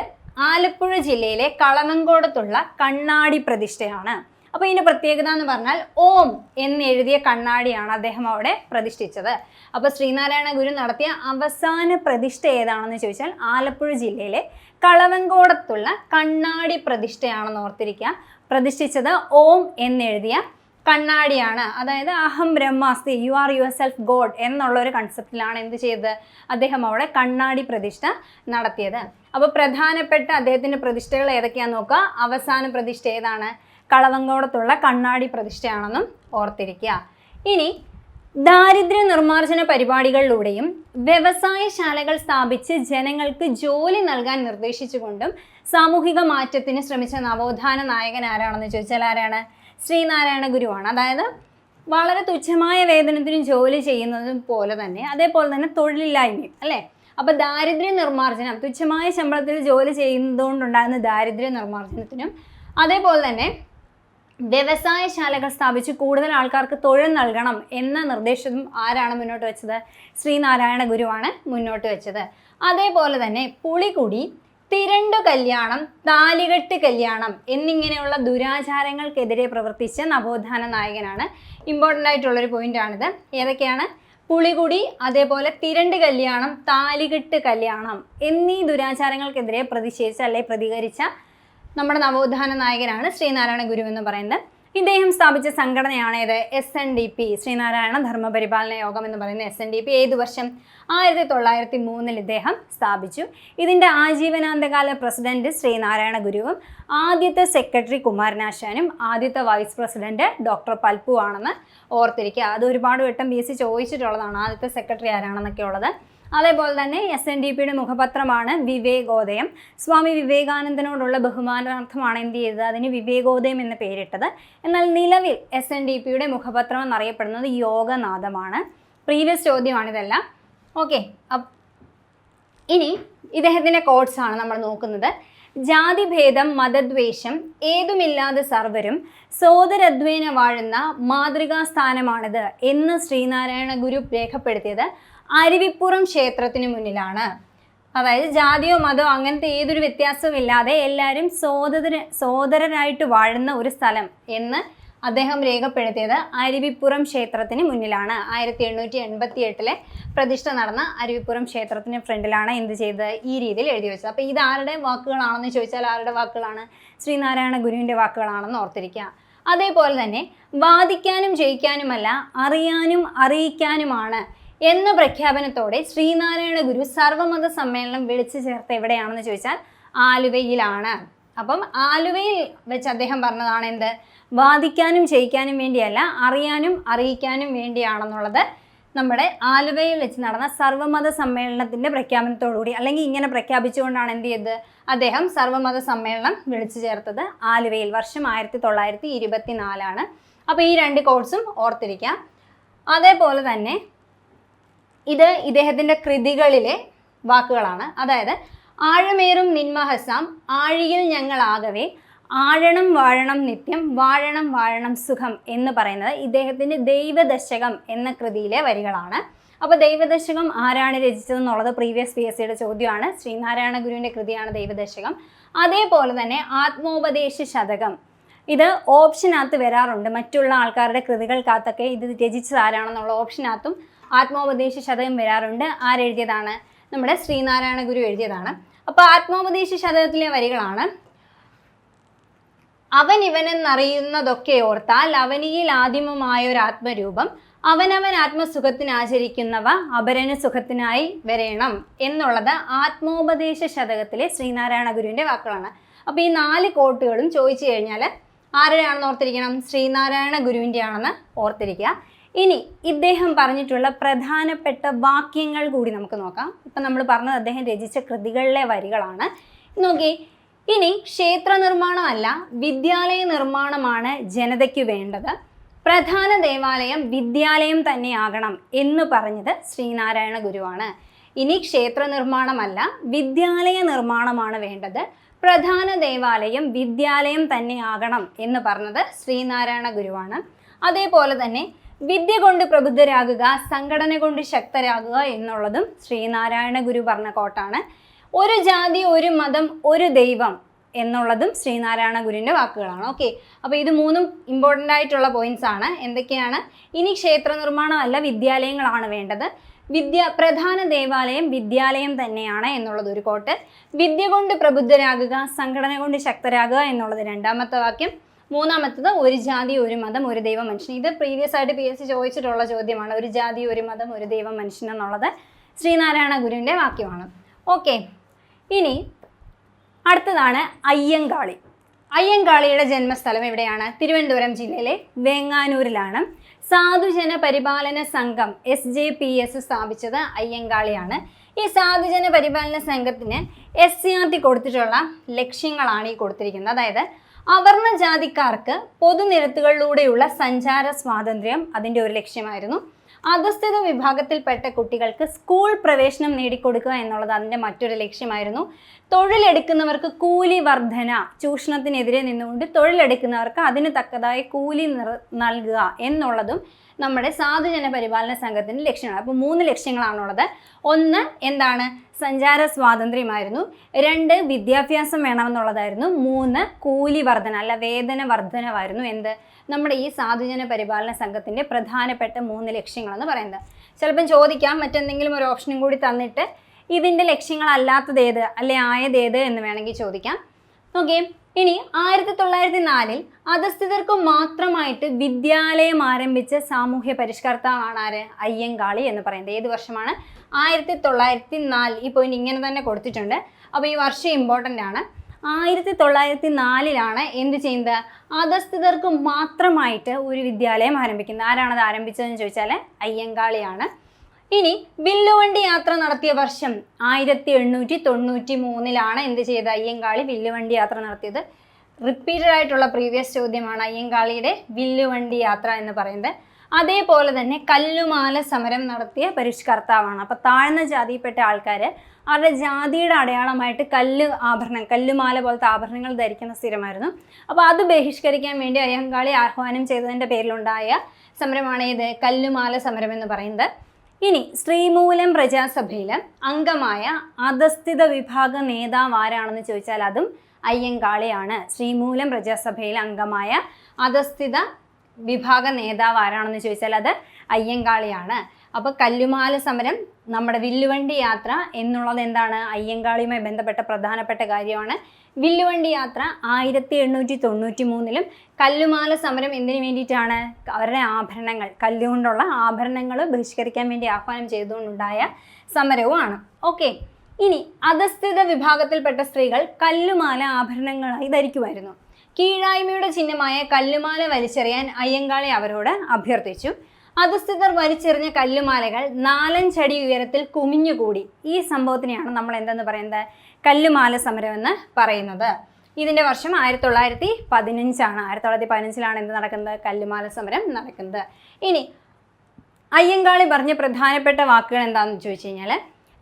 ആലപ്പുഴ ജില്ലയിലെ കളവങ്കോടത്തുള്ള കണ്ണാടി പ്രതിഷ്ഠയാണ്. അപ്പോൾ ഇതിൻ്റെ പ്രത്യേകത എന്ന് പറഞ്ഞാൽ ഓം എന്നെഴുതിയ കണ്ണാടിയാണ് അദ്ദേഹം അവിടെ പ്രതിഷ്ഠിച്ചത്. അപ്പോൾ ശ്രീനാരായണ ഗുരു നടത്തിയ അവസാന പ്രതിഷ്ഠ ഏതാണെന്ന് ചോദിച്ചാൽ ആലപ്പുഴ ജില്ലയിലെ കളവങ്കോടത്തുള്ള കണ്ണാടി പ്രതിഷ്ഠയാണെന്ന് ഓർത്തിരിക്കുക. പ്രതിഷ്ഠിച്ചത് ഓം എന്നെഴുതിയ കണ്ണാടിയാണ്. അതായത് അഹം ബ്രഹ്മാസ്തി, you are your self God എന്നുള്ളൊരു കൺസെപ്റ്റിലാണ് എന്ത് ചെയ്തത്? അദ്ദേഹം അവിടെ കണ്ണാടി പ്രതിഷ്ഠ നടത്തിയത്. അപ്പോൾ പ്രധാനപ്പെട്ട അദ്ദേഹത്തിൻ്റെ പ്രതിഷ്ഠകൾ ഏതൊക്കെയാണെന്ന് നോക്കുക. അവസാന പ്രതിഷ്ഠ ഏതാണ്? കളവങ്കോടത്തുള്ള കണ്ണാടി പ്രതിഷ്ഠയാണെന്നും ഓർത്തിരിക്കുക. ഇനി ദാരിദ്ര്യ നിർമ്മാർജ്ജന പരിപാടികളിലൂടെയും വ്യവസായശാലകൾ സ്ഥാപിച്ച് ജനങ്ങൾക്ക് ജോലി നൽകാൻ നിർദ്ദേശിച്ചുകൊണ്ടും സാമൂഹിക മാറ്റത്തിന് ശ്രമിച്ച നവോത്ഥാന നായകൻ ആരാണെന്ന് ചോദിച്ചാൽ ആരാണ്? ശ്രീനാരായണ ഗുരുവാണ്. അതായത് വളരെ തുച്ഛമായ വേതനത്തിന് ജോലി ചെയ്യുന്നതും പോലെ തന്നെ അതേപോലെ തന്നെ തൊഴിലില്ലായ്മയും അല്ലേ? അപ്പോൾ ദാരിദ്ര്യ നിർമ്മാർജ്ജനം, തുച്ഛമായ ശമ്പളത്തിൽ ജോലി ചെയ്യുന്നതുകൊണ്ടുണ്ടാകുന്ന ദാരിദ്ര്യ നിർമ്മാർജ്ജനത്തിനും അതേപോലെ തന്നെ വ്യവസായശാലകൾ സ്ഥാപിച്ച് കൂടുതൽ ആൾക്കാർക്ക് തൊഴിൽ നൽകണം എന്ന നിർദ്ദേശവും ആരാണ് മുന്നോട്ട് വെച്ചത്? ശ്രീനാരായണ ഗുരുവാണ് മുന്നോട്ട് വെച്ചത്. അതേപോലെ തന്നെ പുളികുടി, തിരണ്ടു കല്യാണം, താലികെട്ട് കല്യാണം എന്നിങ്ങനെയുള്ള ദുരാചാരങ്ങൾക്കെതിരെ പ്രവർത്തിച്ച നവോത്ഥാന നായകനാണ്. ഇമ്പോർട്ടൻ്റ് ആയിട്ടുള്ളൊരു പോയിന്റാണിത്. ഏതൊക്കെയാണ്? പുളികുടി, അതേപോലെ തിരണ്ട് കല്യാണം, താലികെട്ട് കല്യാണം എന്നീ ദുരാചാരങ്ങൾക്കെതിരെ പ്രതിഷേധിച്ച അല്ലെങ്കിൽ പ്രതികരിച്ച നമ്മുടെ നവോത്ഥാന നായകനാണ് ശ്രീനാരായണ ഗുരു എന്ന് പറയുന്നത്. ഇദ്ദേഹം സ്ഥാപിച്ച സംഘടനയാണ് ഇത് SNDP, ശ്രീനാരായണ ധർമ്മപരിപാലന യോഗം എന്ന് പറയുന്ന SNDP. ഏത് വർഷം? 1903 ഇദ്ദേഹം സ്ഥാപിച്ചു. ഇതിൻ്റെ ആജീവനാന്തകാല പ്രസിഡന്റ് ശ്രീനാരായണ ഗുരുവും ആദ്യത്തെ സെക്രട്ടറി കുമാരനാശാനും ആദ്യത്തെ വൈസ് പ്രസിഡന്റ് ഡോക്ടർ പൽപ്പു ആണെന്ന് ഓർത്തിരിക്കുക. അത് ഒരുപാട് വട്ടം PSC ചോദിച്ചിട്ടുള്ളതാണ്, ആദ്യത്തെ സെക്രട്ടറി ആരാണെന്നൊക്കെ ഉള്ളത്. അതേപോലെ തന്നെ SNDPയുടെ മുഖപത്രമാണ് വിവേകോദയം. സ്വാമി വിവേകാനന്ദനോടുള്ള ബഹുമാനാർത്ഥമാണ് എന്ത് ചെയ്തത്? അതിന് വിവേകോദയം എന്ന് പേരിട്ടത്. എന്നാൽ നിലവിൽ SNDPയുടെ മുഖപത്രം എന്നറിയപ്പെടുന്നത് യോഗനാഥമാണ്. പ്രീവിയസ് ചോദ്യമാണിതെല്ലാം. ഓക്കെ, ഇനി ഇദ്ദേഹത്തിൻ്റെ കോട്സാണ് നമ്മൾ നോക്കുന്നത്. ജാതിഭേദം മതദ്വേഷം ഏതുമില്ലാതെ സർവരും സോദരദ്വേന വാഴുന്ന മാതൃകാസ്ഥാനമാണിത് എന്ന് ശ്രീനാരായണ ഗുരു രേഖപ്പെടുത്തിയത് അരുവിപ്പുറം ക്ഷേത്രത്തിന് മുന്നിലാണ്. അതായത് ജാതിയോ മതമോ അങ്ങനത്തെ ഏതൊരു വ്യത്യാസവും ഇല്ലാതെ എല്ലാവരും സോദരരായിട്ട് വാഴുന്ന ഒരു സ്ഥലം എന്ന് അദ്ദേഹം രേഖപ്പെടുത്തിയത് അരുവിപ്പുറം ക്ഷേത്രത്തിന് മുന്നിലാണ്. 1888 പ്രതിഷ്ഠ നടന്ന അരുവിപ്പുറം ക്ഷേത്രത്തിന് ഫ്രണ്ടിലാണ് എന്ത് ചെയ്തത്? ഈ രീതിയിൽ എഴുതി വെച്ചത്. അപ്പോൾ ഇത് ആരുടെ വാക്കുകളാണെന്ന് ചോദിച്ചാൽ ആരുടെ വാക്കുകളാണ്? ശ്രീനാരായണ ഗുരുവിൻ്റെ വാക്കുകളാണെന്ന് ഓർത്തിരിക്കുക. അതേപോലെ തന്നെ വാദിക്കാനും ജയിക്കാനുമല്ല അറിയാനും അറിയിക്കാനുമാണ് എന്ന പ്രഖ്യാപനത്തോടെ ശ്രീനാരായണ ഗുരു സർവമത സമ്മേളനം വിളിച്ചു ചേർത്ത എവിടെയാണെന്ന് ചോദിച്ചാൽ ആലുവയിലാണ്. അപ്പം ആലുവയിൽ വെച്ച് അദ്ദേഹം പറഞ്ഞതാണ് എന്ത്? വാദിക്കാനും ജയിക്കാനും വേണ്ടിയല്ല, അറിയാനും അറിയിക്കാനും വേണ്ടിയാണെന്നുള്ളത് നമ്മുടെ ആലുവയിൽ വെച്ച് നടന്ന സർവമത സമ്മേളനത്തിൻ്റെ പ്രഖ്യാപനത്തോടുകൂടി, അല്ലെങ്കിൽ ഇങ്ങനെ പ്രഖ്യാപിച്ചുകൊണ്ടാണ് എന്ത് ചെയ്തത്? അദ്ദേഹം സർവമത സമ്മേളനം വിളിച്ചു ചേർത്തത് ആലുവയിൽ. വർഷം 1924. അപ്പോൾ ഈ രണ്ട് കോഴ്സും ഓർത്തിരിക്കാം. അതേപോലെ തന്നെ ഇത് ഇദ്ദേഹത്തിൻ്റെ കൃതികളിലെ വാക്കുകളാണ്. അതായത് ആഴമേറും നിന്മഹസാം ആഴിയിൽ ഞങ്ങളാകവേ ആഴണം വാഴണം നിത്യം വാഴണം വാഴണം സുഖം എന്ന് പറയുന്നത് ഇദ്ദേഹത്തിൻ്റെ ദൈവദശകം എന്ന കൃതിയിലെ വരികളാണ്. അപ്പോൾ ദൈവദശകം ആരാണ് രചിച്ചതെന്നുള്ളത് പ്രീവിയസ് PSCയുടെ ചോദ്യമാണ്. ശ്രീനാരായണ ഗുരുവിൻ്റെ കൃതിയാണ് ദൈവദശകം. അതേപോലെ തന്നെ ആത്മോപദേശ ശതകം, ഇത് ഓപ്ഷനകത്ത് വരാറുണ്ട്. മറ്റുള്ള ആൾക്കാരുടെ കൃതികൾക്കകത്തൊക്കെ ഇത് രചിച്ചത് ആരാണെന്നുള്ള ഓപ്ഷനകത്തും ആത്മോപദേശ ശതകം വരാറുണ്ട്. ആരെഴുതിയതാണ്? നമ്മുടെ ശ്രീനാരായണ ഗുരു എഴുതിയതാണ്. അപ്പോൾ ആത്മോപദേശ ശതകത്തിലെ വരികളാണ്: അവൻ ഇവനെന്നറിയുന്നതൊക്കെ ഓർത്താൽ അവനിയിൽ ആദിമമായൊരാത്മരൂപം അവനവൻ ആത്മസുഖത്തിനാചരിക്കുന്നവ അപരന് സുഖത്തിനായി വരേണം എന്നുള്ളത് ആത്മോപദേശ ശതകത്തിലെ ശ്രീനാരായണ ഗുരുവിൻ്റെ വാക്കുകളാണ്. അപ്പോൾ ഈ 4 കോട്ടുകളും ചോദിച്ചു കഴിഞ്ഞാൽ ആരുടെയാണെന്ന് ഓർത്തിരിക്കണം? ശ്രീനാരായണ ഗുരുവിൻ്റെ ആണെന്ന് ഓർത്തിരിക്കുക. ഇനി ഇദ്ദേഹം പറഞ്ഞിട്ടുള്ള പ്രധാനപ്പെട്ട വാക്യങ്ങൾ കൂടി നമുക്ക് നോക്കാം. ഇപ്പം നമ്മൾ പറഞ്ഞത് അദ്ദേഹം രചിച്ച കൃതികളിലെ വരികളാണ്. നോക്കി, ഇനി ക്ഷേത്ര നിർമ്മാണമല്ല വിദ്യാലയ നിർമ്മാണമാണ് ജനതയ്ക്ക് വേണ്ടത്. പ്രധാന ദേവാലയം വിദ്യാലയം തന്നെയാകണം എന്ന് പറഞ്ഞത് ശ്രീനാരായണ ഗുരുവാണ്. ഇനി ക്ഷേത്ര നിർമ്മാണമല്ല വിദ്യാലയ നിർമ്മാണമാണ് വേണ്ടത്. പ്രധാന ദേവാലയം വിദ്യാലയം തന്നെയാകണം എന്ന് പറഞ്ഞത് ശ്രീനാരായണ ഗുരുവാണ്. അതേപോലെ തന്നെ വിദ്യ കൊണ്ട് പ്രബുദ്ധരാകുക, സംഘടന കൊണ്ട് ശക്തരാകുക എന്നുള്ളതും ശ്രീനാരായണ ഗുരു പറഞ്ഞ കോട്ടാണ്. ഒരു ജാതി ഒരു മതം ഒരു ദൈവം എന്നുള്ളതും ശ്രീനാരായണ ഗുരുവിൻ്റെ വാക്കുകളാണ്. ഓക്കെ, അപ്പോൾ ഇത് 3 ഇമ്പോർട്ടൻ്റ് ആയിട്ടുള്ള പോയിന്റ്സ് ആണ്. എന്തൊക്കെയാണ്? ഇനി ക്ഷേത്ര നിർമ്മാണമല്ല വിദ്യാലയങ്ങളാണ് വേണ്ടത്. പ്രധാന ദേവാലയം വിദ്യാലയം തന്നെയാണ് എന്നുള്ളത് ഒരു കോട്ട്. വിദ്യ കൊണ്ട് പ്രബുദ്ധരാകുക, സംഘടന കൊണ്ട് ശക്തരാകുക എന്നുള്ളത് 2ാമത്തെ വാക്യം. 3ാമത്തത് ഒരു ജാതി ഒരു മതം ഒരു ദൈവം മനുഷ്യൻ. ഇത് പ്രീവിയസ് ആയിട്ട് PSC ചോദിച്ചിട്ടുള്ള ചോദ്യമാണ്. ഒരു ജാതി ഒരു മതം ഒരു ദൈവം മനുഷ്യൻ എന്നുള്ളത് ശ്രീനാരായണ ഗുരുവിൻ്റെ വാക്യമാണ്. ഓക്കെ, ഇനി അടുത്തതാണ് അയ്യങ്കാളി. അയ്യങ്കാളിയുടെ ജന്മസ്ഥലം എവിടെയാണ്? തിരുവനന്തപുരം ജില്ലയിലെ വെങ്ങാനൂരിലാണ്. സാധുജന പരിപാലന സംഘം SJPS സ്ഥാപിച്ചത് അയ്യങ്കാളിയാണ്. ഈ സാധുജന പരിപാലന സംഘത്തിന് SCERT കൊടുത്തിട്ടുള്ള ലക്ഷ്യങ്ങളാണ് ഈ കൊടുത്തിരിക്കുന്നത്. അതായത് അവർണ ജാതിക്കാർക്ക് പൊതുനിരത്തുകളിലൂടെയുള്ള സഞ്ചാര സ്വാതന്ത്ര്യം അതിൻ്റെ ഒരു ലക്ഷ്യമായിരുന്നു. അധസ്ഥിത വിഭാഗത്തിൽപ്പെട്ട കുട്ടികൾക്ക് സ്കൂൾ പ്രവേശനം നേടിക്കൊടുക്കുക എന്നുള്ളത് അതിൻ്റെ മറ്റൊരു ലക്ഷ്യമായിരുന്നു. തൊഴിലെടുക്കുന്നവർക്ക് കൂലി വർധന, ചൂഷണത്തിനെതിരെ നിന്നുകൊണ്ട് തൊഴിലെടുക്കുന്നവർക്ക് അതിന് തക്കതായ കൂലി നൽകുക എന്നുള്ളതും നമ്മുടെ സാധുജന പരിപാലന സംഘത്തിൻ്റെ ലക്ഷ്യമാണ്. അപ്പോൾ 3 ലക്ഷ്യങ്ങളാണുള്ളത്. 1 എന്താണ്? സഞ്ചാര സ്വാതന്ത്ര്യമായിരുന്നു. 2 വിദ്യാഭ്യാസം വേണമെന്നുള്ളതായിരുന്നു. 3 കൂലി വർധന അല്ല വേതന വർധനമായിരുന്നു. എന്ത്? നമ്മുടെ ഈ സാധുജന പരിപാലന സംഘത്തിൻ്റെ പ്രധാനപ്പെട്ട 3 ലക്ഷ്യങ്ങളെന്ന് പറയുന്നത്. ചിലപ്പം ചോദിക്കാം മറ്റെന്തെങ്കിലും ഒരു ഓപ്ഷനും കൂടി തന്നിട്ട് ഇതിൻ്റെ ലക്ഷ്യങ്ങളല്ലാത്തതേത് അല്ലെ ആയതേത് എന്ന് വേണമെങ്കിൽ ചോദിക്കാം. നോക്കിയേ, ഇനി 1904 അധസ്ഥിതർക്കു മാത്രമായിട്ട് വിദ്യാലയം ആരംഭിച്ച സാമൂഹ്യ പരിഷ്കർത്താവാണ് ആര്? അയ്യങ്കാളി എന്ന് പറയുന്നത്. ഏത് വർഷമാണ്? 1904. ഈ പോയിന്റ് ഇങ്ങനെ തന്നെ കൊടുത്തിട്ടുണ്ട്. അപ്പോൾ ഈ വർഷം ഇമ്പോർട്ടൻ്റ് ആണ്. 1904 എന്ത് ചെയ്യുന്നത്? അധസ്ഥിതർക്ക് മാത്രമായിട്ട് ഒരു വിദ്യാലയം ആരംഭിക്കുന്നത്. ആരാണത് ആരംഭിച്ചതെന്ന് ചോദിച്ചാൽ അയ്യങ്കാളിയാണ്. ഇനി വില്ലുവണ്ടി യാത്ര നടത്തിയ വർഷം 1893 എന്ത് ചെയ്ത് അയ്യങ്കാളി വില്ലുവണ്ടി യാത്ര നടത്തിയത്? റിപ്പീറ്റഡ് ആയിട്ടുള്ള പ്രീവിയസ് ചോദ്യമാണ് അയ്യങ്കാളിയുടെ വില്ലുവണ്ടി യാത്ര എന്ന് പറയുന്നത്. അതേപോലെ തന്നെ കല്ലുമാല സമരം നടത്തിയ പരിഷ്കർത്താവാണ്. അപ്പോൾ താഴ്ന്ന ജാതിയിൽപ്പെട്ട ആൾക്കാർ അവരുടെ ജാതിയുടെ അടയാളമായിട്ട് കല്ലുമാല പോലത്തെ ആഭരണങ്ങൾ ധരിക്കുന്ന സ്ഥിരമായിരുന്നു. അപ്പോൾ അത് ബഹിഷ്കരിക്കാൻ വേണ്ടി അയ്യങ്കാളി ആഹ്വാനം ചെയ്തതിൻ്റെ പേരിലുണ്ടായ സമരമാണ് ഇത് കല്ലുമാല സമരം എന്ന് പറയുന്നത്. ഇനി ശ്രീമൂലം പ്രജാസഭയിൽ അംഗമായ അധസ്ഥിത വിഭാഗ നേതാവ് ആരാണെന്ന് ചോദിച്ചാൽ അതും അയ്യങ്കാളിയാണ്. ശ്രീമൂലം പ്രജാസഭയിൽ അംഗമായ അധസ്ഥിത വിഭാഗ നേതാവ് ആരാണെന്ന് ചോദിച്ചാൽ അത് അയ്യങ്കാളിയാണ്. അപ്പോൾ കല്ലുമാല സമരം, നമ്മുടെ വില്ലുവണ്ടി യാത്ര എന്നുള്ളത് എന്താണ്? അയ്യങ്കാളിയുമായി ബന്ധപ്പെട്ട പ്രധാനപ്പെട്ട കാര്യമാണ്. വില്ലുവണ്ടി യാത്ര 1893 കല്ലുമാല സമരം എന്തിനു വേണ്ടിയിട്ടാണ്? അവരുടെ ആഭരണങ്ങൾ, കല്ലുകൊണ്ടുള്ള ആഭരണങ്ങൾ ബഹിഷ്കരിക്കാൻ വേണ്ടി ആഹ്വാനം ചെയ്തുകൊണ്ടുണ്ടായ സമരവുമാണ്. ഓക്കെ. ഇനി അധസ്ഥിത വിഭാഗത്തിൽപ്പെട്ട സ്ത്രീകൾ കല്ലുമാല ആഭരണങ്ങളായി ധരിക്കുമായിരുന്നു. കീഴായ്മയുടെ ചിഹ്നമായ കല്ലുമാല വലിച്ചെറിയാൻ അയ്യങ്കാളി അവരോട് അഭ്യർത്ഥിച്ചു. അധസ്ഥിതർ വലിച്ചെറിഞ്ഞ കല്ലുമാലകൾ 4 അടി ഉയരത്തിൽ കുമിഞ്ഞുകൂടി. ഈ സംഭവത്തിനെയാണ് നമ്മൾ എന്തെന്ന് പറയുന്നത്? കല്ലുമാല സമരം എന്ന് പറയുന്നത്. ഇതിൻ്റെ വർഷം 1915 1915 എന്ത് നടക്കുന്നത്? കല്ലുമാല സമരം നടക്കുന്നത്. ഇനി അയ്യങ്കാളി പറഞ്ഞ പ്രധാനപ്പെട്ട വാക്കുകൾ എന്താണെന്ന് ചോദിച്ചു കഴിഞ്ഞാൽ,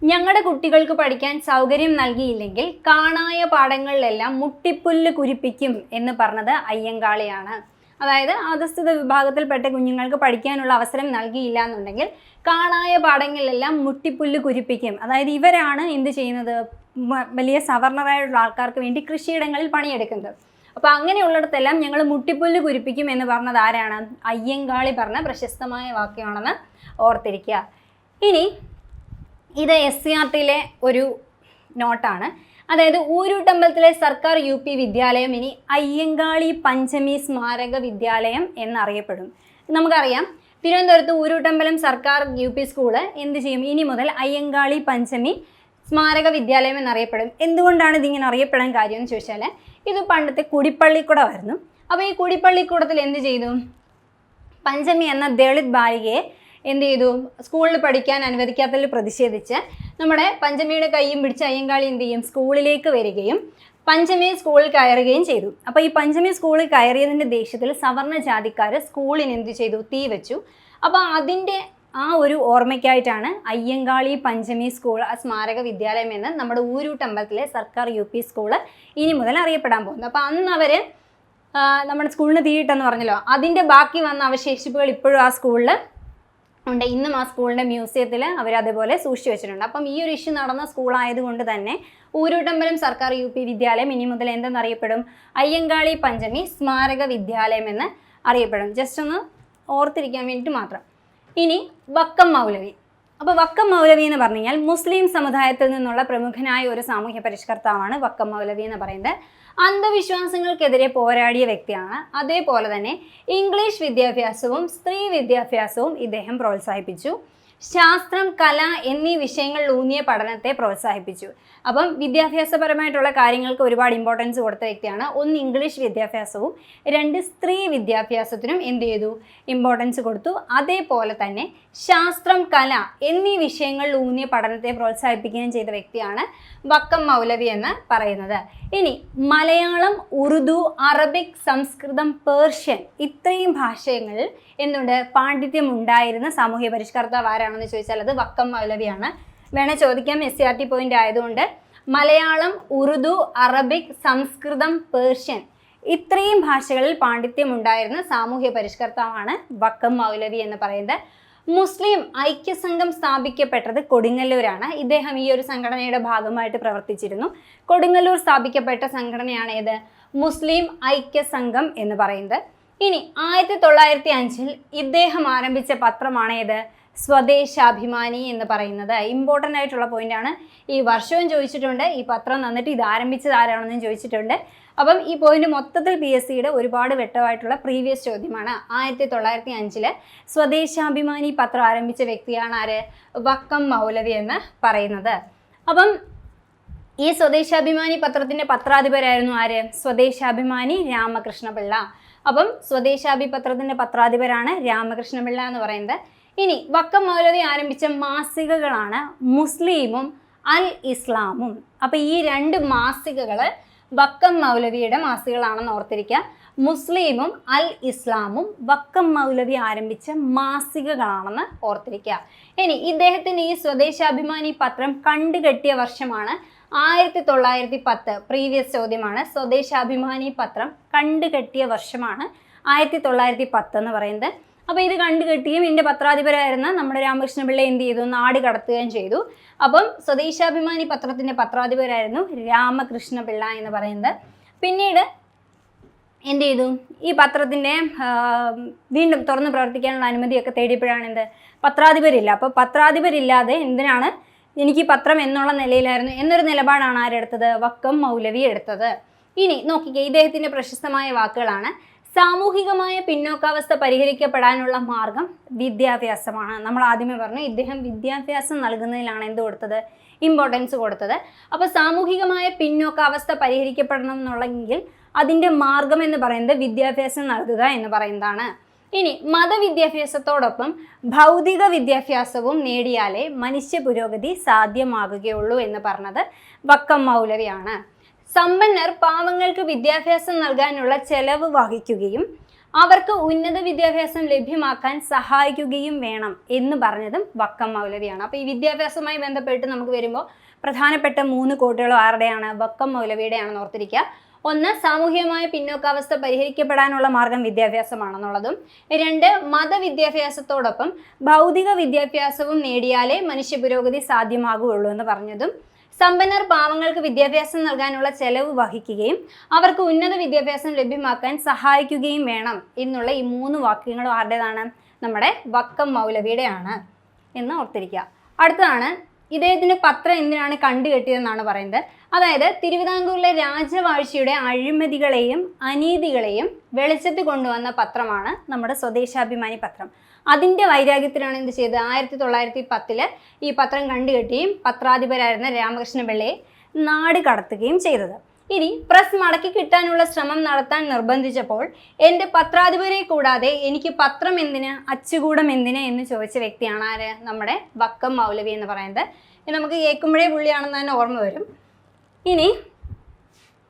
ഞങ്ങളുടെ കുട്ടികൾക്ക് പഠിക്കാൻ സൗകര്യം നൽകിയില്ലെങ്കിൽ കാണായ പാഠങ്ങളിലെല്ലാം മുട്ടിപ്പുല്ല് കുരിപ്പിക്കും എന്ന് പറഞ്ഞത് അയ്യങ്കാളിയാണ്. അതായത് അധസ്ഥിത വിഭാഗത്തിൽപ്പെട്ട കുഞ്ഞുങ്ങൾക്ക് പഠിക്കാനുള്ള അവസരം നൽകിയില്ല എന്നുണ്ടെങ്കിൽ കാണായ പാഠങ്ങളിലെല്ലാം മുട്ടിപ്പുല്ല് കുരിപ്പിക്കും. അതായത് ഇവരാണ് എന്ത് ചെയ്യുന്നത്? വലിയ സവർണറായുള്ള ആൾക്കാർക്ക് വേണ്ടി കൃഷിയിടങ്ങളിൽ പണിയെടുക്കുന്നത്. അപ്പോൾ അങ്ങനെയുള്ളിടത്തെല്ലാം ഞങ്ങൾ മുട്ടിപ്പുല്ല് കുരിപ്പിക്കും എന്ന് പറഞ്ഞത് ആരാണ്? അയ്യങ്കാളി പറഞ്ഞ പ്രശസ്തമായ വാക്യമാണെന്ന് ഓർത്തിരിക്കുക. ഇനി ഇത് SCERTയിലെ ഒരു നോട്ടാണ്. അതായത് ഊരൂട്ടമ്പലത്തിലെ സർക്കാർ UP വിദ്യാലയം ഇനി അയ്യങ്കാളി പഞ്ചമി സ്മാരക വിദ്യാലയം എന്നറിയപ്പെടും. നമുക്കറിയാം തിരുവനന്തപുരത്ത് ഊരൂട്ടമ്പലം സർക്കാർ UP സ്കൂള് എന്ത് ചെയ്യും? ഇനി മുതൽ അയ്യങ്കാളി പഞ്ചമി സ്മാരക വിദ്യാലയം എന്നറിയപ്പെടും. എന്തുകൊണ്ടാണ് ഇതിങ്ങനെ അറിയപ്പെടാൻ കാര്യം എന്ന് ചോദിച്ചാൽ, ഇത് പണ്ടത്തെ കുടിപ്പള്ളിക്കൂടമായിരുന്നു. അപ്പോൾ ഈ കുടിപ്പള്ളിക്കൂടത്തിൽ എന്ത് ചെയ്തു? പഞ്ചമി എന്ന ദളിത് ബാലികയെ എന്ത് ചെയ്തു? സ്കൂളിൽ പഠിക്കാൻ അനുവദിക്കാത്തതിൽ പ്രതിഷേധിച്ച് നമ്മുടെ പഞ്ചമിയുടെ കൈയും പിടിച്ച് അയ്യങ്കാളി എന്ത് ചെയ്യും? സ്കൂളിലേക്ക് വരികയും പഞ്ചമി സ്കൂളിൽ കയറുകയും ചെയ്തു. അപ്പോൾ ഈ പഞ്ചമി സ്കൂളിൽ കയറിയതിൻ്റെ ദേഷ്യത്തിൽ സവർണ ജാതിക്കാർ സ്കൂളിന് എന്ത് ചെയ്തു? തീ വെച്ചു. അപ്പോൾ അതിൻ്റെ ആ ഒരു ഓർമ്മയ്ക്കായിട്ടാണ് അയ്യങ്കാളി പഞ്ചമി സ്മാരക വിദ്യാലയം എന്ന് നമ്മുടെ ഊരൂട്ടമ്പലത്തിലെ സർക്കാർ UP സ്കൂള് ഇനി മുതൽ അറിയപ്പെടാൻ പോകുന്നത്. അപ്പോൾ അന്ന് അവർ നമ്മുടെ സ്കൂളിന് തീയിട്ടെന്ന് പറഞ്ഞല്ലോ, അതിൻ്റെ ബാക്കി വന്ന അവശേഷിപ്പുകൾ ഇപ്പോഴും ആ സ്കൂളിൽ ഉണ്ട്. ഇന്നും ആ സ്കൂളിൻ്റെ മ്യൂസിയത്തിൽ അവരതുപോലെ സൂക്ഷിച്ചു വെച്ചിട്ടുണ്ട്. അപ്പം ഈ ഒരു ഇഷ്യൂ നടന്ന സ്കൂളായതുകൊണ്ട് തന്നെ ഊരൂട്ടമ്പലം സർക്കാർ UP വിദ്യാലയം ഇനി മുതൽ എന്തെന്നറിയപ്പെടും? അയ്യങ്കാളി പഞ്ചമി സ്മാരക വിദ്യാലയം എന്ന് അറിയപ്പെടും. ജസ്റ്റ് ഒന്ന് ഓർത്തിരിക്കാൻ വേണ്ടിയിട്ട് മാത്രം. ഇനി വക്കം മൗലവി. അപ്പോൾ വക്കം മൗലവി എന്ന് പറഞ്ഞു കഴിഞ്ഞാൽ മുസ്ലിം സമുദായത്തിൽ നിന്നുള്ള പ്രമുഖനായ ഒരു സാമൂഹ്യ പരിഷ്കർത്താവാണ് വക്കം മൗലവി എന്ന് പറയുന്നത്. അന്ധവിശ്വാസങ്ങൾക്കെതിരെ പോരാടിയ വ്യക്തിയാണ്. അതേപോലെ തന്നെ ഇംഗ്ലീഷ് വിദ്യാഭ്യാസവും സ്ത്രീ വിദ്യാഭ്യാസവും ഇദ്ദേഹം പ്രോത്സാഹിപ്പിച്ചു. ശാസ്ത്രം, കല എന്നീ വിഷയങ്ങളിൽ ഊന്നിയ പഠനത്തെ പ്രോത്സാഹിപ്പിച്ചു. അപ്പം വിദ്യാഭ്യാസപരമായിട്ടുള്ള കാര്യങ്ങൾക്ക് ഒരുപാട് ഇമ്പോർട്ടൻസ് കൊടുത്ത വ്യക്തിയാണ്. ഒന്ന് ഇംഗ്ലീഷ് വിദ്യാഭ്യാസവും 2 സ്ത്രീ വിദ്യാഭ്യാസത്തിനും എന്ത് ചെയ്തു? ഇമ്പോർട്ടൻസ് കൊടുത്തു. അതേപോലെ തന്നെ ശാസ്ത്രം, കല എന്നീ വിഷയങ്ങളിൽ ഊന്നിയ പഠനത്തെ പ്രോത്സാഹിപ്പിക്കുകയും ചെയ്ത വ്യക്തിയാണ് വക്കം മൗലവി എന്ന് പറയുന്നത്. ഇനി മലയാളം, ഉറുദു, അറബിക്, സംസ്കൃതം, പേർഷ്യൻ ഇത്രയും ഭാഷകളിൽ എന്തുണ്ട്? പാണ്ഡിത്യം ഉണ്ടായിരുന്ന സാമൂഹ്യ പരിഷ്കർത്താവ് ആരാണെന്ന് ചോദിച്ചാൽ അത് വക്കം മൗലവിയാണ്. വേണേൽ ചോദിക്കാം, SCERT പോയിന്റ് ആയതുകൊണ്ട്. മലയാളം, ഉറുദു, അറബിക്, സംസ്കൃതം, പേർഷ്യൻ ഇത്രയും ഭാഷകളിൽ പാണ്ഡിത്യം ഉണ്ടായിരുന്ന സാമൂഹ്യ പരിഷ്കർത്താവാണ് വക്കം മൗലവി എന്ന് പറയുന്നത്. മുസ്ലിം ഐക്യസംഘം സ്ഥാപിക്കപ്പെട്ടത് കൊടുങ്ങല്ലൂരാണ്. ഇദ്ദേഹം ഈ ഒരു സംഘടനയുടെ ഭാഗമായിട്ട് പ്രവർത്തിച്ചിരുന്നു. കൊടുങ്ങല്ലൂർ സ്ഥാപിക്കപ്പെട്ട സംഘടനയാണ് ഏത്? മുസ്ലിം ഐക്യസംഘം എന്ന് പറയുന്നത്. ഇനി 1905 ഇദ്ദേഹം ആരംഭിച്ച പത്രമാണ് ഏത്? സ്വദേശാഭിമാനി എന്ന് പറയുന്നത്? ഇമ്പോർട്ടൻ്റ് ആയിട്ടുള്ള പോയിന്റാണ്. ഈ വർഷവും ചോദിച്ചിട്ടുണ്ട്, ഈ പത്രം തന്നിട്ട് ഇത് ആരംഭിച്ചത് ആരാണെന്നും ചോദിച്ചിട്ടുണ്ട്. അപ്പം ഈ പോയിന്റ് മൊത്തത്തിൽ PSCയുടെ ഒരുപാട് വെട്ടമായിട്ടുള്ള പ്രീവിയസ് ചോദ്യമാണ്. 1905 സ്വദേശാഭിമാനി പത്രം ആരംഭിച്ച വ്യക്തിയാണ് ആര്? വക്കം മൗലവി എന്ന് പറയുന്നത്. അപ്പം ഈ സ്വദേശാഭിമാനി പത്രത്തിന്റെ പത്രാധിപരായിരുന്നു ആര്? സ്വദേശാഭിമാനി രാമകൃഷ്ണപിള്ള. അപ്പം സ്വദേശാഭി പത്രത്തിന്റെ പത്രാധിപരാണ് രാമകൃഷ്ണപിള്ള എന്ന് പറയുന്നത്. ഇനി വക്കം മൗലവി ആരംഭിച്ച മാസികകളാണ് മുസ്ലിമും അൽ ഇസ്ലാമും. അപ്പൊ ഈ രണ്ട് മാസികകള് വക്കം മൗലവിയുടെ മാസികകളാണെന്ന് ഓർത്തിരിക്കുക. മുസ്ലിമും അൽ ഇസ്ലാമും വക്കം മൗലവി ആരംഭിച്ച മാസികകളാണെന്ന് ഓർത്തിരിക്കുക. ഇനി ഇദ്ദേഹത്തിന്റെ ഈ സ്വദേശാഭിമാനി പത്രം കണ്ടുകെട്ടിയ വർഷമാണ് 1910. പ്രീവിയസ് ചോദ്യമാണ്. സ്വദേശാഭിമാനി പത്രം കണ്ടുകെട്ടിയ വർഷമാണ് 1910 എന്ന് പറയുന്നത്. അപ്പോൾ ഇത് കണ്ടുകെട്ടുകയും ഇതിൻ്റെ പത്രാധിപരായിരുന്ന നമ്മുടെ രാമകൃഷ്ണപിള്ള എന്ത് ചെയ്തു? നാട് കടത്തുകയും ചെയ്തു. അപ്പം സ്വദേശാഭിമാനി പത്രത്തിൻ്റെ പത്രാധിപരായിരുന്നു രാമകൃഷ്ണപിള്ള എന്ന് പറയുന്നത്. പിന്നീട് എന്ത് ചെയ്തു? ഈ പത്രത്തിൻ്റെ വീണ്ടും തുറന്ന് പ്രവർത്തിക്കാനുള്ള അനുമതിയൊക്കെ തേടിയപ്പോഴാണ് എന്ത്? പത്രാധിപരില്ല. അപ്പോൾ പത്രാധിപരില്ലാതെ എന്തിനാണ് എനിക്ക് പത്രം എന്നുള്ള നിലയിലായിരുന്നു എന്നൊരു നിലപാടാണ് ആരെടുത്തത്? വക്കം മൗലവി എടുത്തത്. ഇനി നോക്കിക്കേ, ഇദ്ദേഹത്തിൻ്റെ പ്രശസ്തമായ വാക്കുകളാണ്. സാമൂഹികമായ പിന്നോക്കാവസ്ഥ പരിഹരിക്കപ്പെടാനുള്ള മാർഗം വിദ്യാഭ്യാസമാണ്. നമ്മൾ ആദ്യമേ പറഞ്ഞു, ഇദ്ദേഹം വിദ്യാഭ്യാസം നൽകുന്നതിലാണ് എന്ത് കൊടുത്തത്? ഇമ്പോർട്ടൻസ് കൊടുത്തത്. അപ്പോൾ സാമൂഹികമായ പിന്നോക്കാവസ്ഥ പരിഹരിക്കപ്പെടണം എന്നുള്ളെങ്കിൽ അതിൻ്റെ മാർഗം എന്ന് പറയുന്നത് വിദ്യാഭ്യാസം നൽകുക എന്ന് പറയുന്നതാണ്. ഇനി മതവിദ്യാഭ്യാസത്തോടൊപ്പം ഭൗതിക വിദ്യാഭ്യാസവും നേടിയാലേ മനുഷ്യ പുരോഗതി സാധ്യമാകുകയുള്ളൂ എന്ന് പറഞ്ഞത് വക്കം മൗലവിയാണ്. സമ്പന്നർ പാവങ്ങൾക്ക് വിദ്യാഭ്യാസം നൽകാനുള്ള ചെലവ് വഹിക്കുകയും അവർക്ക് ഉന്നത വിദ്യാഭ്യാസം ലഭ്യമാക്കാൻ സഹായിക്കുകയും വേണം എന്ന് പറഞ്ഞതും വക്കം മൗലവിയാണ്. അപ്പോൾ ഈ വിദ്യാഭ്യാസവുമായി ബന്ധപ്പെട്ട് നമുക്ക് വരുമ്പോൾ പ്രധാനപ്പെട്ട 3 കോട്ടുകളും ആരുടെയാണ്? വക്കം മൗലവിയുടെയാണെന്ന് ഓർത്തിരിക്കുക. ഒന്ന്, സാമൂഹികമായ പിന്നോക്കാവസ്ഥ പരിഹരിക്കപ്പെടാനുള്ള മാർഗം വിദ്യാഭ്യാസമാണെന്നുള്ളതും. 2, മതവിദ്യാഭ്യാസത്തോടൊപ്പം ഭൗതിക വിദ്യാഭ്യാസവും നേടിയാലേ മനുഷ്യ പുരോഗതി സാധ്യമാകുകയുള്ളൂ എന്ന് പറഞ്ഞതും. സമ്പന്നർ പാവങ്ങൾക്ക് വിദ്യാഭ്യാസം നൽകാനുള്ള ചെലവ് വഹിക്കുകയും അവർക്ക് ഉന്നത വിദ്യാഭ്യാസം ലഭ്യമാക്കാൻ സഹായിക്കുകയും വേണം എന്നുള്ള ഈ 3 വാക്യങ്ങളും ആരുടേതാണ്? നമ്മുടെ വക്കം മൗലവിയുടെയാണ് എന്ന് ഓർത്തിരിക്കുക. അടുത്തതാണ്, ഇദ്ദേഹത്തിൻ്റെ പത്രം എന്തിനാണ് കണ്ടുകെട്ടിയതെന്നാണ് പറയുന്നത്. അതായത് തിരുവിതാംകൂറിലെ രാജവാഴ്ചയുടെ അഴിമതികളെയും അനീതികളെയും വെളിച്ചത്തിൽ കൊണ്ടുവന്ന പത്രമാണ് നമ്മുടെ സ്വദേശാഭിമാനി പത്രം. അതിൻ്റെ വൈരാഗ്യത്തിലാണ് എന്ത് ചെയ്തത്? 1910 ഈ പത്രം കണ്ടുകെട്ടുകയും പത്രാധിപരായിരുന്ന രാമകൃഷ്ണപിള്ളയെ നാട് കടത്തുകയും ചെയ്തത്. ഇനി പ്രസ് മടക്കി കിട്ടാനുള്ള ശ്രമം നടത്താൻ നിർബന്ധിച്ചപ്പോൾ എൻ്റെ പത്രാധിപരെ കൂടാതെ എനിക്ക് പത്രം എന്തിന്, അച്ചുകൂടം എന്തിന് എന്ന് ചോദിച്ച വ്യക്തിയാണ് ആര്? നമ്മുടെ വക്കം മൗലവി എന്ന് പറയുന്നത്. നമുക്ക് കേൾക്കുമ്പോഴേ പുള്ളിയാണെന്ന് തന്നെ ഓർമ്മ വരും. ഇനി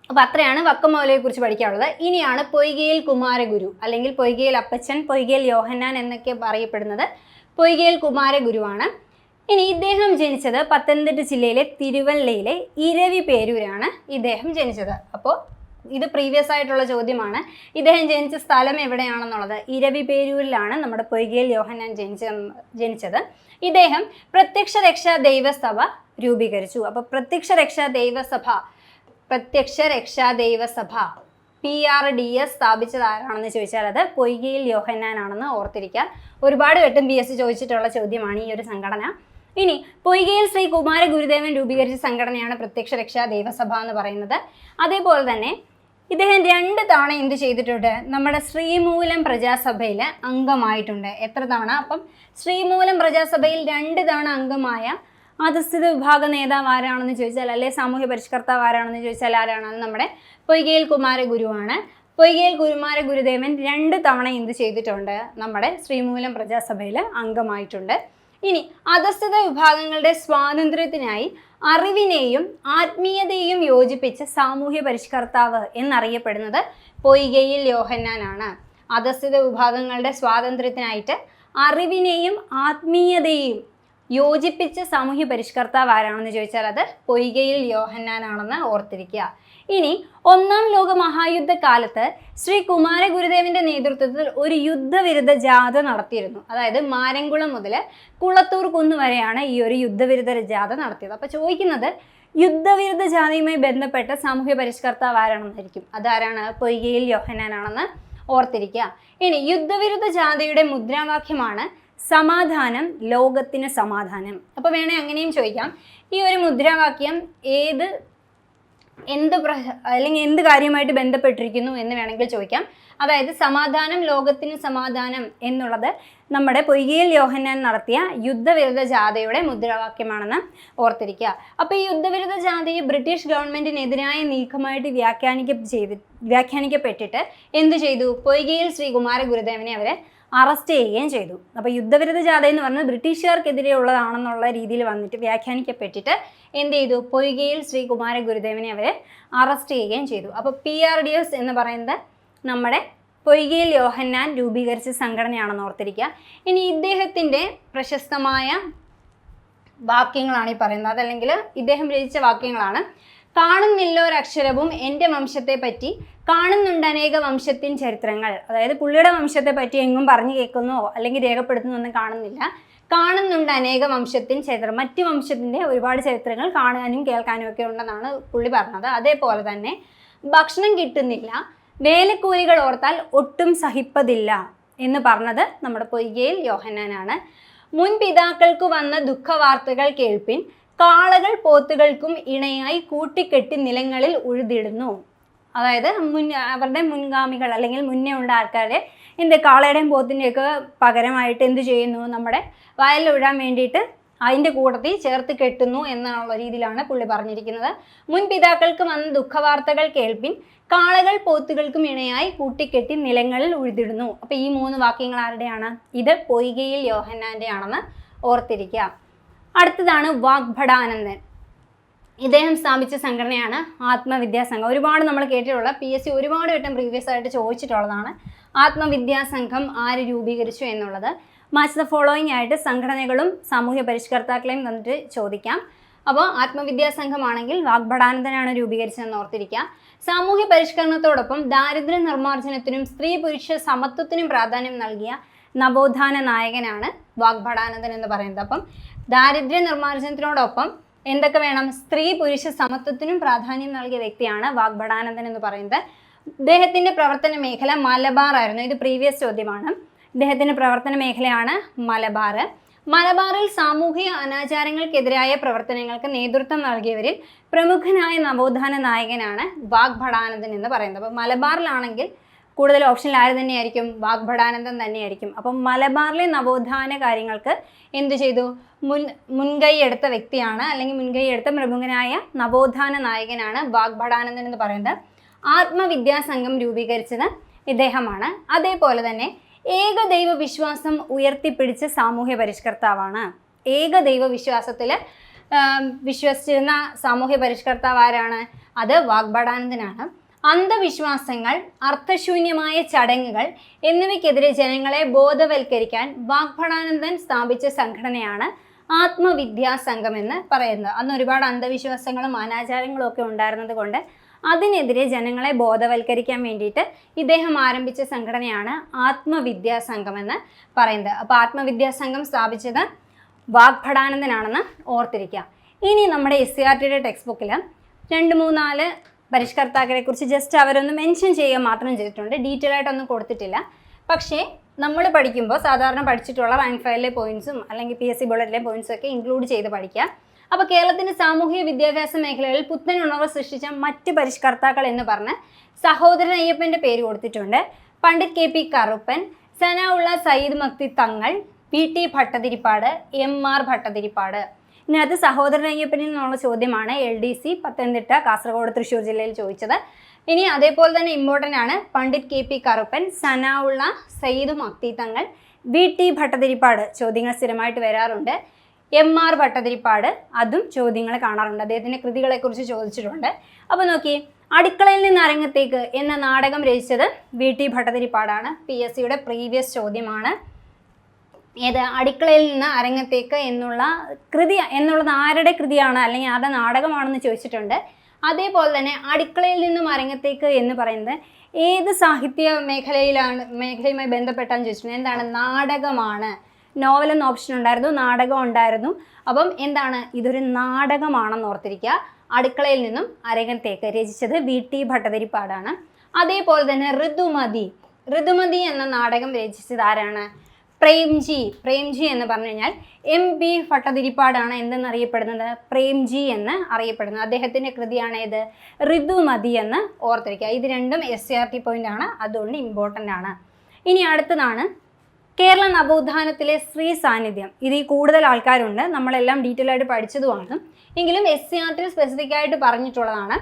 അപ്പോൾ അത്രയാണ് വക്കം മൗലവിയെക്കുറിച്ച് പഠിക്കാനുള്ളത്. ഇനിയാണ് പൊയ്കയിൽ കുമാരഗുരു അല്ലെങ്കിൽ പൊയ്കയിൽ അപ്പച്ചൻ, പൊയ്കയിൽ യോഹന്നാൻ എന്നൊക്കെ പറയപ്പെടുന്നത് പൊയ്കയിൽ കുമാരഗുരുവാണ്. ഇനി ഇദ്ദേഹം ജനിച്ചത് പത്തനംതിട്ട ജില്ലയിലെ തിരുവല്ലയിലെ ഇരവിപേരൂരാണ് ഇദ്ദേഹം ജനിച്ചത്. അപ്പോൾ ഇത് പ്രീവിയസ് ആയിട്ടുള്ള ചോദ്യമാണ്. ഇദ്ദേഹം ജനിച്ച സ്ഥലം എവിടെയാണെന്നുള്ളത് ഇരവിപേരൂരിലാണ് നമ്മുടെ പൊയ്കയിൽ യോഹന്നാൻ ജനിച്ചത്. ഇദ്ദേഹം പ്രത്യക്ഷ രക്ഷാ ദൈവസഭ രൂപീകരിച്ചു. അപ്പോൾ പ്രത്യക്ഷ രക്ഷാ ദൈവസഭ PRDS സ്ഥാപിച്ചത് ആരാണെന്ന് ചോദിച്ചാൽ അത് പൊയ്കയിൽ യോഹന്നാൻ ആണെന്ന് ഓർത്തിരിക്കുക. ഒരുപാട് വട്ടം PSC ചോദിച്ചിട്ടുള്ള ചോദ്യമാണ് ഈ ഒരു സംഘടന. ഇനി പൊയ്കയിൽ ശ്രീ കുമാര ഗുരുദേവൻ രൂപീകരിച്ച സംഘടനയാണ് പ്രത്യക്ഷ രക്ഷാ ദൈവസഭ എന്ന് പറയുന്നത്. അതേപോലെ തന്നെ ഇദ്ദേഹം 2 തവണ എന്ത് ചെയ്തിട്ടുണ്ട്? നമ്മുടെ ശ്രീമൂലം പ്രജാസഭയിൽ അംഗമായിട്ടുണ്ട്. എത്ര തവണ? അപ്പം ശ്രീമൂലം പ്രജാസഭയിൽ 2 തവണ അംഗമായ അധസ്ഥിത വിഭാഗ നേതാവ് ആരാണെന്ന് ചോദിച്ചാൽ, അല്ലെ സാമൂഹ്യ പരിഷ്കർത്താവ് ആരാണെന്ന് ചോദിച്ചാൽ ആരാണ്? നമ്മുടെ പൊയ്കയിൽ കുമാരഗുരുവാണ്. പൊയ്കയിൽ കുമാര ഗുരുദേവൻ 2 തവണ എന്ത് ചെയ്തിട്ടുണ്ട്? നമ്മുടെ ശ്രീമൂലം പ്രജാസഭയിൽ അംഗമായിട്ടുണ്ട്. ഇനി അധസ്ഥിത വിഭാഗങ്ങളുടെ സ്വാതന്ത്ര്യത്തിനായി അറിവിനെയും ആത്മീയതയെയും യോജിപ്പിച്ച സാമൂഹ്യ പരിഷ്കർത്താവ് എന്നറിയപ്പെടുന്നത് പൊയ്കയിൽ യോഹന്നാനാണ്. അധസ്ഥിത വിഭാഗങ്ങളുടെ സ്വാതന്ത്ര്യത്തിനായിട്ട് അറിവിനെയും ആത്മീയതയെയും യോജിപ്പിച്ച സാമൂഹ്യ പരിഷ്കർത്താവ് ആരാണെന്ന് ചോദിച്ചാൽ അത് പൊയ്കയിൽ യോഹന്നാനാണെന്ന് ഓർത്തിരിക്കുക. ഇനി 1-ാം ലോക മഹായുദ്ധ കാലത്ത് ശ്രീ കുമാര ഗുരുദേവന്റെ നേതൃത്വത്തിൽ ഒരു യുദ്ധവിരുദ്ധ ജാഥ നടത്തിയിരുന്നു. അതായത് മാരംകുളം മുതൽ കുളത്തൂർ കുന്ന് വരെയാണ് ഈ ഒരു യുദ്ധവിരുദ്ധ ജാഥ നടത്തിയത്. അപ്പോൾ ചോദിക്കുന്നത് യുദ്ധവിരുദ്ധ ജാഥയുമായി ബന്ധപ്പെട്ട സാമൂഹ്യ പരിഷ്കർത്താവ് ആരാണെന്നായിരിക്കും. അതാരാണ്? പൊയ്കയിൽ യോഹന്നാനാണെന്ന് ഓർത്തിരിക്കുക. ഇനി യുദ്ധവിരുദ്ധ ജാഥയുടെ മുദ്രാവാക്യമാണ് സമാധാനം ലോകത്തിന് സമാധാനം. അപ്പോൾ വേണേൽ അങ്ങനെയും ചോദിക്കാം, ഈ ഒരു മുദ്രാവാക്യം അല്ലെങ്കിൽ എന്ത് കാര്യമായിട്ട് ബന്ധപ്പെട്ടിരിക്കുന്നു എന്ന് വേണമെങ്കിൽ ചോദിക്കാം. അതായത് സമാധാനം ലോകത്തിന് സമാധാനം എന്നുള്ളത് നമ്മുടെ പൊയ്കയിൽ യോഹന്നാൻ നടത്തിയ യുദ്ധവിരുദ്ധ ജാഥയുടെ മുദ്രാവാക്യമാണെന്ന് ഓർത്തിരിക്കുക. അപ്പോൾ ഈ യുദ്ധവിരുദ്ധ ജാഥയെ ബ്രിട്ടീഷ് ഗവൺമെൻറ്റിനെതിരായ നീക്കമായിട്ട് വ്യാഖ്യാനിക്കപ്പെട്ടിട്ട് എന്ത് ചെയ്തു? പൊയ്കയിൽ ശ്രീ കുമാര ഗുരുദേവനെ അവരെ അറസ്റ്റ് ചെയ്യുകയും ചെയ്തു. അപ്പോൾ യുദ്ധവിരുദ്ധ ജാഥ എന്ന് പറഞ്ഞാൽ ബ്രിട്ടീഷുകാർക്കെതിരെയുള്ളതാണെന്നുള്ള രീതിയിൽ വന്നിട്ട് വ്യാഖ്യാനിക്കപ്പെട്ടിട്ട് എന്ത് ചെയ്തു? പൊയ്കയിൽ ശ്രീ കുമാര ഗുരുദേവനെ അവരെ അറസ്റ്റ് ചെയ്യുകയും ചെയ്തു. അപ്പോൾ PRDS എന്ന് പറയുന്നത് നമ്മുടെ പൊയ്കയിൽ യോഹന്നാൻ രൂപീകരിച്ച സംഘടനയാണെന്ന് ഓർത്തിരിക്കുക. ഇനി ഇദ്ദേഹത്തിൻ്റെ പ്രശസ്തമായ വാക്യങ്ങളാണ് ഈ പറയുന്നത്, അതല്ലെങ്കിൽ ഇദ്ദേഹം രചിച്ച വാക്യങ്ങളാണ്. കാണുന്നില്ലൊരക്ഷരവും എൻ്റെ വംശത്തെ പറ്റി, കാണുന്നുണ്ട് അനേക വംശത്തിൻ ചരിത്രങ്ങൾ. അതായത് പുള്ളിയുടെ വംശത്തെ പറ്റി എങ്ങും പറഞ്ഞു കേൾക്കുന്നോ അല്ലെങ്കിൽ രേഖപ്പെടുത്തുന്നൊന്നും കാണുന്നില്ല. കാണുന്നുണ്ട് അനേക വംശത്തിൻ ചരിത്രം, മറ്റ് വംശത്തിൻ്റെ ഒരുപാട് ചരിത്രങ്ങൾ കാണാനും കേൾക്കാനും ഒക്കെ ഉണ്ടെന്നാണ് പുള്ളി പറഞ്ഞത്. അതേപോലെ തന്നെ ഭക്ഷണം കിട്ടുന്നില്ല, വേലക്കൂലികൾ ഓർത്താൽ ഒട്ടും സഹിപ്പതില്ല എന്ന് പറഞ്ഞത് നമ്മുടെ പൊയ്കയിൽ യോഹന്നാനാണ്. മുൻ പിതാക്കൾക്ക് വന്ന ദുഃഖവാർത്തകൾ കേൾപ്പിൻ, കാളകൾ പോത്തുകൾക്കും ഇണയായി കൂട്ടിക്കെട്ടി നിലങ്ങളിൽ ഉഴുതിടുന്നു. അതായത് അവരുടെ മുൻഗാമികൾ അല്ലെങ്കിൽ മുന്നേ ഉള്ള ആൾക്കാരെ കാളയുടെയും പോത്തിൻ്റെയൊക്കെ പകരമായിട്ട് എന്ത് ചെയ്യുന്നു? നമ്മുടെ വയലിൽ വേണ്ടിയിട്ട് അതിൻ്റെ കൂട്ടത്തിൽ ചേർത്ത് കെട്ടുന്നു എന്നുള്ള രീതിയിലാണ് പുള്ളി പറഞ്ഞിരിക്കുന്നത്. മുൻ പിതാക്കൾക്ക് വന്ന ദുഃഖവാർത്തകൾ കേൾപ്പിൻ, കാളകൾ പോത്തുകൾക്കും ഇണയായി കൂട്ടിക്കെട്ടി നിലങ്ങളിൽ ഉഴുതിടുന്നു. അപ്പോൾ ഈ 3 വാക്യങ്ങൾ ആരുടെയാണ്? ഇത് പൊയ്കയിൽ യോഹന്നാൻ്റെ ആണെന്ന് ഓർത്തിരിക്കുക. അടുത്തതാണ് വാഗ്ഭടാനന്ദൻ. ഇദ്ദേഹം സ്ഥാപിച്ച സംഘടനയാണ് ആത്മവിദ്യാസംഘം. ഒരുപാട് നമ്മൾ കേട്ടിട്ടുള്ള PSC ഒരുപാട് വട്ടം പ്രീവിയസ് ആയിട്ട് ചോദിച്ചിട്ടുള്ളതാണ് ആത്മവിദ്യാസംഘം ആര് രൂപീകരിച്ചു എന്നുള്ളത്. മാച്ച് ദ ഫോളോയിങ് ആയിട്ട് സംഘടനകളും സാമൂഹ്യ പരിഷ്കർത്താക്കളെയും തന്നിട്ട് ചോദിക്കാം. അപ്പോൾ ആത്മവിദ്യാസംഘമാണെങ്കിൽ വാഗ്ഭടാനന്ദനാണ് രൂപീകരിച്ചതെന്ന് ഓർത്തിരിക്കുക. സാമൂഹ്യ പരിഷ്കരണത്തോടൊപ്പം ദാരിദ്ര്യ നിർമ്മാർജ്ജനത്തിനും സ്ത്രീ പുരുഷ സമത്വത്തിനും പ്രാധാന്യം നൽകിയ നവോത്ഥാന നായകനാണ് വാഗ്ഭടാനന്ദൻ എന്ന് പറയുന്നത്. അപ്പം ദാരിദ്ര്യ നിർമ്മാർജ്ജനത്തിനോടൊപ്പം എന്തൊക്കെ വേണം? സ്ത്രീ പുരുഷ സമത്വത്തിനും പ്രാധാന്യം നൽകിയ വ്യക്തിയാണ് വാഗ്ഭടാനന്ദൻ എന്ന് പറയുന്നത്. ഇദ്ദേഹത്തിൻ്റെ പ്രവർത്തന മേഖല മലബാർ ആയിരുന്നു. ഇത് പ്രീവിയസ് ചോദ്യമാണ്. ഇദ്ദേഹത്തിൻ്റെ പ്രവർത്തന മേഖലയാണ് മലബാർ. മലബാറിൽ സാമൂഹിക അനാചാരങ്ങൾക്കെതിരായ പ്രവർത്തനങ്ങൾക്ക് നേതൃത്വം നൽകിയവരിൽ പ്രമുഖനായ നവോത്ഥാന നായകനാണ് വാഗ്ഭടാനന്ദൻ എന്ന് പറയുന്നത്. അപ്പോൾ മലബാറിലാണെങ്കിൽ കൂടുതൽ ഓപ്ഷനിൽ ആര് തന്നെയായിരിക്കും? വാഗ്ഭടാനന്ദൻ തന്നെയായിരിക്കും. അപ്പം മലബാറിലെ നവോത്ഥാന കാര്യങ്ങൾക്ക് എന്തു ചെയ്തു? മുൻകൈ എടുത്ത വ്യക്തിയാണ്, അല്ലെങ്കിൽ മുൻകൈ എടുത്ത പ്രമുഖനായ നവോത്ഥാന നായകനാണ് വാഗ്ഭടാനന്ദൻ എന്ന് പറയുന്നത്. ആത്മവിദ്യാസംഘം രൂപീകരിച്ചത് ഇദ്ദേഹമാണ്. അതേപോലെ തന്നെ ഏകദൈവ വിശ്വാസം ഉയർത്തിപ്പിടിച്ച സാമൂഹ്യ പരിഷ്കർത്താവാണ്. ഏകദൈവ വിശ്വാസത്തിൽ വിശ്വസിച്ചിരുന്ന സാമൂഹ്യ പരിഷ്കർത്താവ് ആരാണ്? അത് വാഗ്ഭടാനന്ദനാണ്. അന്ധവിശ്വാസങ്ങൾ, അർത്ഥശൂന്യമായ ചടങ്ങുകൾ എന്നിവയ്ക്കെതിരെ ജനങ്ങളെ ബോധവൽക്കരിക്കാൻ വാഗ്ഭടാനന്ദൻ സ്ഥാപിച്ച സംഘടനയാണ് ആത്മവിദ്യാസംഘം എന്ന് പറയുന്നത്. അന്ന് ഒരുപാട് അന്ധവിശ്വാസങ്ങളും അനാചാരങ്ങളും ഒക്കെ ഉണ്ടായിരുന്നത് കൊണ്ട് അതിനെതിരെ ജനങ്ങളെ ബോധവൽക്കരിക്കാൻ വേണ്ടിയിട്ട് ഇദ്ദേഹം ആരംഭിച്ച സംഘടനയാണ് ആത്മവിദ്യാസംഘം എന്ന് പറയുന്നത്. അപ്പോൾ ആത്മവിദ്യാസംഘം സ്ഥാപിച്ചത് വാഗ്ഭടാനന്ദനാണെന്ന് ഓർത്തിരിക്കുക. ഇനി നമ്മുടെ SCERTയുടെ ടെക്സ്റ്റ് ബുക്കിൽ 2-3-4 പരിഷ്കർത്താക്കളെ കുറിച്ച് ജസ്റ്റ് അവരൊന്ന് മെൻഷൻ ചെയ്യുക മാത്രം ചെയ്തിട്ടുണ്ട്. ഡീറ്റെയിൽ ആയിട്ടൊന്നും കൊടുത്തിട്ടില്ല. പക്ഷേ നമ്മൾ പഠിക്കുമ്പോൾ സാധാരണ പഠിച്ചിട്ടുള്ള റാങ്ക് ഫയലിലെ പോയിന്റ്സും അല്ലെങ്കിൽ PSC ബുള്ളറ്റിലെ പോയിന്റ്സും ഒക്കെ ഇൻക്ലൂഡ് ചെയ്ത് പഠിക്കുക. അപ്പോൾ കേരളത്തിൻ്റെ സാമൂഹിക വിദ്യാഭ്യാസ മേഖലകളിൽ പുത്തൻ ഉണർവ് സൃഷ്ടിച്ച മറ്റ് പരിഷ്കർത്താക്കൾ എന്ന് പറഞ്ഞ് സഹോദരൻ അയ്യപ്പൻ്റെ പേര് കൊടുത്തിട്ടുണ്ട്. പണ്ഡിറ്റ് KP കറുപ്പൻ, സനാഉള്ള സയ്യിദ് മക്തി തങ്ങൾ, PT ഭട്ടതിരിപ്പാട്, MR ഭട്ടതിരിപ്പാട്. ഇതിനകത്ത് സഹോദരൻ അയ്യപ്പനിൽ നിന്നുള്ള ചോദ്യമാണ് LDC പത്തനംതിട്ട, കാസർഗോഡ്, തൃശ്ശൂർ ജില്ലയിൽ ചോദിച്ചത്. ഇനി അതേപോലെ തന്നെ ഇമ്പോർട്ടൻ്റ് ആണ് പണ്ഡിറ്റ് KP കറുപ്പൻ, സനാഉള്ള സയ്യിദ് മക്തി തങ്ങൾ, VT ഭട്ടതിരിപ്പാട്. ചോദ്യങ്ങൾ സ്ഥിരമായിട്ട് വരാറുണ്ട്. MR ഭട്ടതിരിപ്പാട്, അതും ചോദ്യങ്ങൾ കാണാറുണ്ട്. അദ്ദേഹത്തിൻ്റെ കൃതികളെക്കുറിച്ച് ചോദിച്ചിട്ടുണ്ട്. അപ്പോൾ നോക്കി, അടുക്കളയിൽ നിന്ന് അരങ്ങത്തേക്ക് എന്ന നാടകം രചിച്ചത് VT ഭട്ടതിരിപ്പാടാണ്. PSCയുടെ പ്രീവിയസ് ചോദ്യമാണ്. ഏത്? അടുക്കളയിൽ നിന്ന് അരങ്ങത്തേക്ക് എന്നുള്ള കൃതി എന്നുള്ളത് ആരുടെ കൃതിയാണ് അല്ലെങ്കിൽ ആരുടെ നാടകമാണെന്ന് ചോദിച്ചിട്ടുണ്ട്. അതേപോലെ തന്നെ അടുക്കളയിൽ നിന്നും അരങ്ങത്തേക്ക് എന്ന് പറയുന്നത് ഏത് സാഹിത്യ മേഖലയുമായി ബന്ധപ്പെട്ടാന്ന് ചോദിച്ചിട്ടുണ്ട്. എന്താണ്? നാടകമാണ്. നോവലെന്ന് ഓപ്ഷൻ ഉണ്ടായിരുന്നു, നാടകം ഉണ്ടായിരുന്നു. അപ്പം എന്താണ്? ഇതൊരു നാടകമാണെന്ന് ഓർത്തിരിക്കുക. അടുക്കളയിൽ നിന്നും അരങ്ങത്തേക്ക് രചിച്ചത് VT ഭട്ടതിരിപ്പാടാണ്. അതേപോലെ തന്നെ ഋതുമതി എന്ന നാടകം രചിച്ചത് ആരാണ്? പ്രേംജി എന്ന് പറഞ്ഞു കഴിഞ്ഞാൽ MP ഭട്ടതിരിപ്പാടാണ് എന്തെന്നറിയപ്പെടുന്നത്, പ്രേംജി എന്ന് അറിയപ്പെടുന്നത്. അദ്ദേഹത്തിൻ്റെ കൃതിയാണ് ഇത് ഋതുമതി എന്ന് ഓർത്തിരിക്കുക. ഇത് രണ്ടും SCRT പോയിന്റ് ആണ്, അതുകൊണ്ട് ഇമ്പോർട്ടൻ്റ് ആണ്. ഇനി അടുത്തതാണ് കേരള നവോത്ഥാനത്തിലെ സ്ത്രീ സാന്നിധ്യം. ഇതിൽ കൂടുതൽ ആൾക്കാരുണ്ട്, നമ്മളെല്ലാം ഡീറ്റെയിൽ ആയിട്ട് പഠിച്ചതുമാണ്. എങ്കിലും SCRT സ്പെസിഫിക് ആയിട്ട് പറഞ്ഞിട്ടുള്ളതാണ്.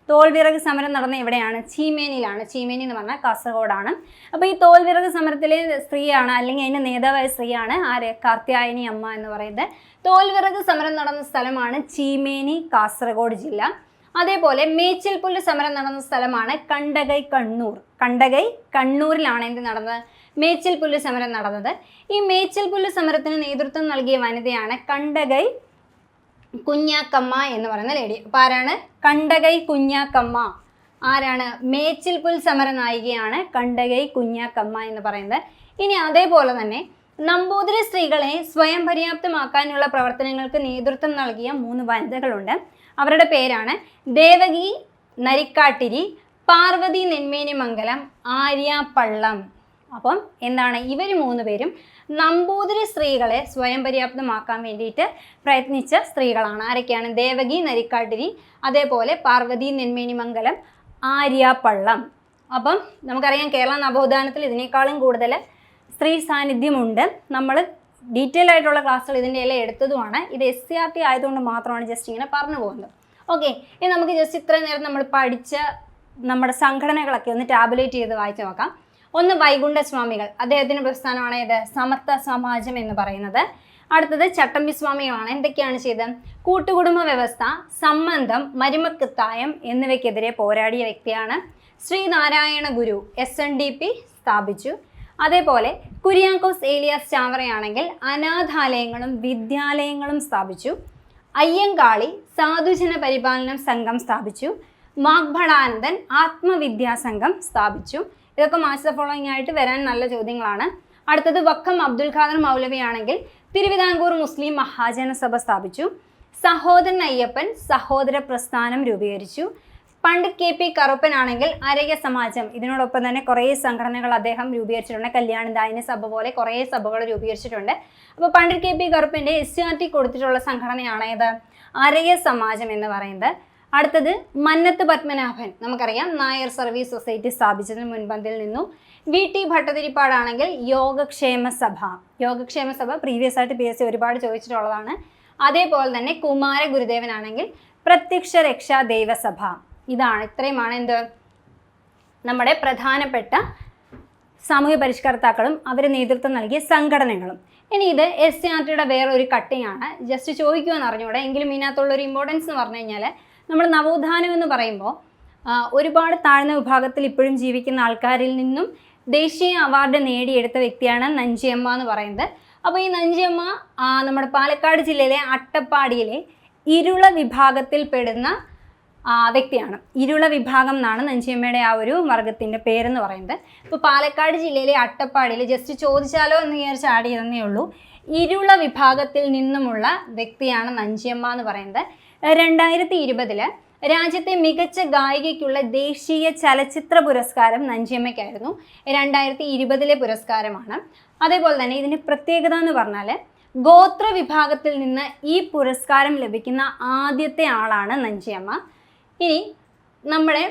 തോൽവിറക് സമരം നടന്ന എവിടെയാണ്? ചീമേനിയിലാണ്. ചീമേനി എന്ന് പറഞ്ഞാൽ കാസർഗോഡാണ്. അപ്പോൾ ഈ തോൽവിറക് സമരത്തിലെ സ്ത്രീയാണ്, അല്ലെങ്കിൽ അതിൻ്റെ നേതാവായ സ്ത്രീയാണ് ആര്? കാർത്യായനി അമ്മ എന്ന് പറയുന്നത്. തോൽവിറക് സമരം നടന്ന സ്ഥലമാണ് ചീമേനി, കാസർഗോഡ് ജില്ല. അതേപോലെ മേച്ചിൽപുല്ല് സമരം നടന്ന സ്ഥലമാണ് കണ്ടകൈ കണ്ണൂരിലാണ് എന്ത് നടന്നത്? മേച്ചിൽപുല്ല് സമരം നടന്നത്. ഈ മേച്ചിൽപുല്ല് സമരത്തിന് നേതൃത്വം നൽകിയ വനിതയാണ് കണ്ടകൈ കുഞ്ഞാക്കമ്മ എന്ന് പറയുന്ന ലേഡി. അപ്പോൾ ആരാണ്? കണ്ടകൈ കുഞ്ഞാക്കമ്മ. ആരാണ്? മേച്ചിൽപുൽ സമര നായികയാണ് കണ്ടകൈ കുഞ്ഞാക്കമ്മ എന്ന് പറയുന്നത്. ഇനി അതേപോലെ തന്നെ നമ്പൂതിരി സ്ത്രീകളെ സ്വയം പര്യാപ്തമാക്കാനുള്ള പ്രവർത്തനങ്ങൾക്ക് നേതൃത്വം നൽകിയ 3 വനിതകളുണ്ട്. അവരുടെ പേരാണ് ദേവകി നരിക്കാട്ടിരി, പാർവതി നെന്മേനിമംഗലം, ആര്യ പള്ളം. അപ്പം എന്താണ്? ഇവർ 3 പേരും നമ്പൂതിരി സ്ത്രീകളെ സ്വയം പര്യാപ്തമാക്കാൻ വേണ്ടിയിട്ട് പ്രയത്നിച്ച സ്ത്രീകളാണ്. ആരൊക്കെയാണ്? ദേവകി നരിക്കാട്ടിരി, അതേപോലെ പാർവതി നെന്മേനിമംഗലം, ആര്യ പള്ളം. അപ്പം നമുക്കറിയാം കേരള നവോത്ഥാനത്തിൽ ഇതിനേക്കാളും കൂടുതൽ സ്ത്രീ സാന്നിധ്യമുണ്ട്. നമ്മൾ ഡീറ്റെയിൽ ആയിട്ടുള്ള ക്ലാസ്സുകൾ ഇതിൻ്റെ എല്ലാം എടുത്തതുമാണ്. ഇത് SCRT ആയതുകൊണ്ട് മാത്രമാണ് ജസ്റ്റ് ഇങ്ങനെ പറഞ്ഞു പോകുന്നത്. ഓക്കെ, ഇനി നമുക്ക് ജസ്റ്റ് ഇത്രയും നേരം നമ്മൾ പഠിച്ച നമ്മുടെ സംഘടനകളൊക്കെ ഒന്ന് ടാബുലേറ്റ് ചെയ്ത് വായിച്ചു നോക്കാം. ഒന്ന് വൈകുണ്ഠസ്വാമികൾ, അദ്ദേഹത്തിൻ്റെ പ്രസ്ഥാനമാണ് ഇത് സമത്വ സമാജം എന്ന് പറയുന്നത്. അടുത്തത് ചട്ടമ്പി സ്വാമികളാണ്. എന്തൊക്കെയാണ് ചെയ്തത്? കൂട്ടുകുടുംബ വ്യവസ്ഥ, സംബന്ധം, മരുമക്കത്തായം എന്നിവയ്ക്കെതിരെ പോരാടിയ വ്യക്തിയാണ്. ശ്രീനാരായണ ഗുരു SNDP സ്ഥാപിച്ചു. അതേപോലെ കുര്യാക്കോസ് ഏലിയാസ് ചാവറയാണെങ്കിൽ അനാഥാലയങ്ങളും വിദ്യാലയങ്ങളും സ്ഥാപിച്ചു. അയ്യങ്കാളി സാധുജന പരിപാലനം സംഘം സ്ഥാപിച്ചു. മാഗ്ഭടാനന്ദൻ ആത്മവിദ്യാസംഘം സ്ഥാപിച്ചു. ഇതൊക്കെ മാച്ച് ദ ഫോളോയിങ് ആയിട്ട് വരാൻ നല്ല ചോദ്യങ്ങളാണ്. അടുത്തത് വക്കം അബ്ദുൽ ഖാദർ മൗലവിയാണെങ്കിൽ തിരുവിതാംകൂർ മുസ്ലിം മഹാജന സഭ സ്ഥാപിച്ചു. സഹോദരൻ അയ്യപ്പൻ സഹോദര പ്രസ്ഥാനം രൂപീകരിച്ചു. പണ്ഡിറ്റ് KP കറുപ്പൻ ആണെങ്കിൽ അരയ സമാജം, ഇതിനോടൊപ്പം തന്നെ കുറേ സംഘടനകൾ അദ്ദേഹം രൂപീകരിച്ചിട്ടുണ്ട്. കല്യാണദായിനി സഭ പോലെ കുറേ സഭകൾ രൂപീകരിച്ചിട്ടുണ്ട്. അപ്പോൾ പണ്ഡിറ്റ് KP കറുപ്പൻ്റെ SCRT കൊടുത്തിട്ടുള്ള സംഘടനയാണ് ഏത്? അരയ സമാജം എന്ന് പറയുന്നത്. അടുത്തത് മന്നത്ത് പത്മനാഭൻ, നമുക്കറിയാം നായർ സർവീസ് സൊസൈറ്റി സ്ഥാപിച്ചതിന് മുൻപന്തിൽ നിന്നു. VT ഭട്ടതിരിപ്പാടാണെങ്കിൽ യോഗക്ഷേമ സഭ പ്രീവിയസ് ആയിട്ട് PSC ഒരുപാട് ചോദിച്ചിട്ടുള്ളതാണ്. അതേപോലെ തന്നെ കുമാര ഗുരുദേവനാണെങ്കിൽ പ്രത്യക്ഷ രക്ഷാ ദൈവസഭ. ഇത്രയുമാണ് എന്ത് നമ്മുടെ പ്രധാനപ്പെട്ട സാമൂഹ്യ പരിഷ്കർത്താക്കളും അവർ നേതൃത്വം നൽകിയ സംഘടനകളും. ഇനി ഇത് SCRTയുടെ വേറൊരു കട്ടിംഗ് ആണ്. ജസ്റ്റ് ചോദിക്കുമെന്ന് അറിഞ്ഞൂടെ, എങ്കിലും ഇതിനകത്തുള്ളൊരു ഇമ്പോർട്ടൻസ് എന്ന് പറഞ്ഞു കഴിഞ്ഞാൽ നമ്മൾ നവോത്ഥാനം എന്ന് പറയുമ്പോൾ ഒരുപാട് താഴ്ന്ന വിഭാഗത്തിൽ ഇപ്പോഴും ജീവിക്കുന്ന ആൾക്കാരിൽ നിന്നും ദേശീയ അവാർഡ് നേടിയെടുത്ത വ്യക്തിയാണ് നഞ്ചിയമ്മ എന്ന് പറയുന്നത്. അപ്പോൾ ഈ നഞ്ചിയമ്മ നമ്മുടെ പാലക്കാട് ജില്ലയിലെ അട്ടപ്പാടിയിലെ ഇരുള വിഭാഗത്തിൽ പെടുന്ന വ്യക്തിയാണ്. ഇരുള വിഭാഗം എന്നാണ് നഞ്ചിയമ്മയുടെ ആ ഒരു വർഗത്തിൻ്റെ പേരെന്ന് പറയുന്നത്. ഇപ്പോൾ പാലക്കാട് ജില്ലയിലെ അട്ടപ്പാടിയിൽ ജസ്റ്റ് ചോദിച്ചാലോ എന്ന് വിചാരിച്ച് ആഡ് ചെയ്തതേ ഉള്ളൂ. ഇരുള വിഭാഗത്തിൽ നിന്നുമുള്ള വ്യക്തിയാണ് നഞ്ചിയമ്മ എന്ന് പറയുന്നത്. 2020 രാജ്യത്തെ മികച്ച ഗായികയ്ക്കുള്ള ദേശീയ ചലച്ചിത്ര പുരസ്കാരം നഞ്ചിയമ്മയ്ക്കായിരുന്നു. 2020 പുരസ്കാരമാണ്. അതേപോലെ തന്നെ ഇതിൻ്റെ പ്രത്യേകത എന്ന് പറഞ്ഞാൽ ഗോത്ര വിഭാഗത്തിൽ നിന്ന് ഈ പുരസ്കാരം ലഭിക്കുന്ന ആദ്യത്തെ ആളാണ് നഞ്ചിയമ്മ. ഇനി നമ്മുടെ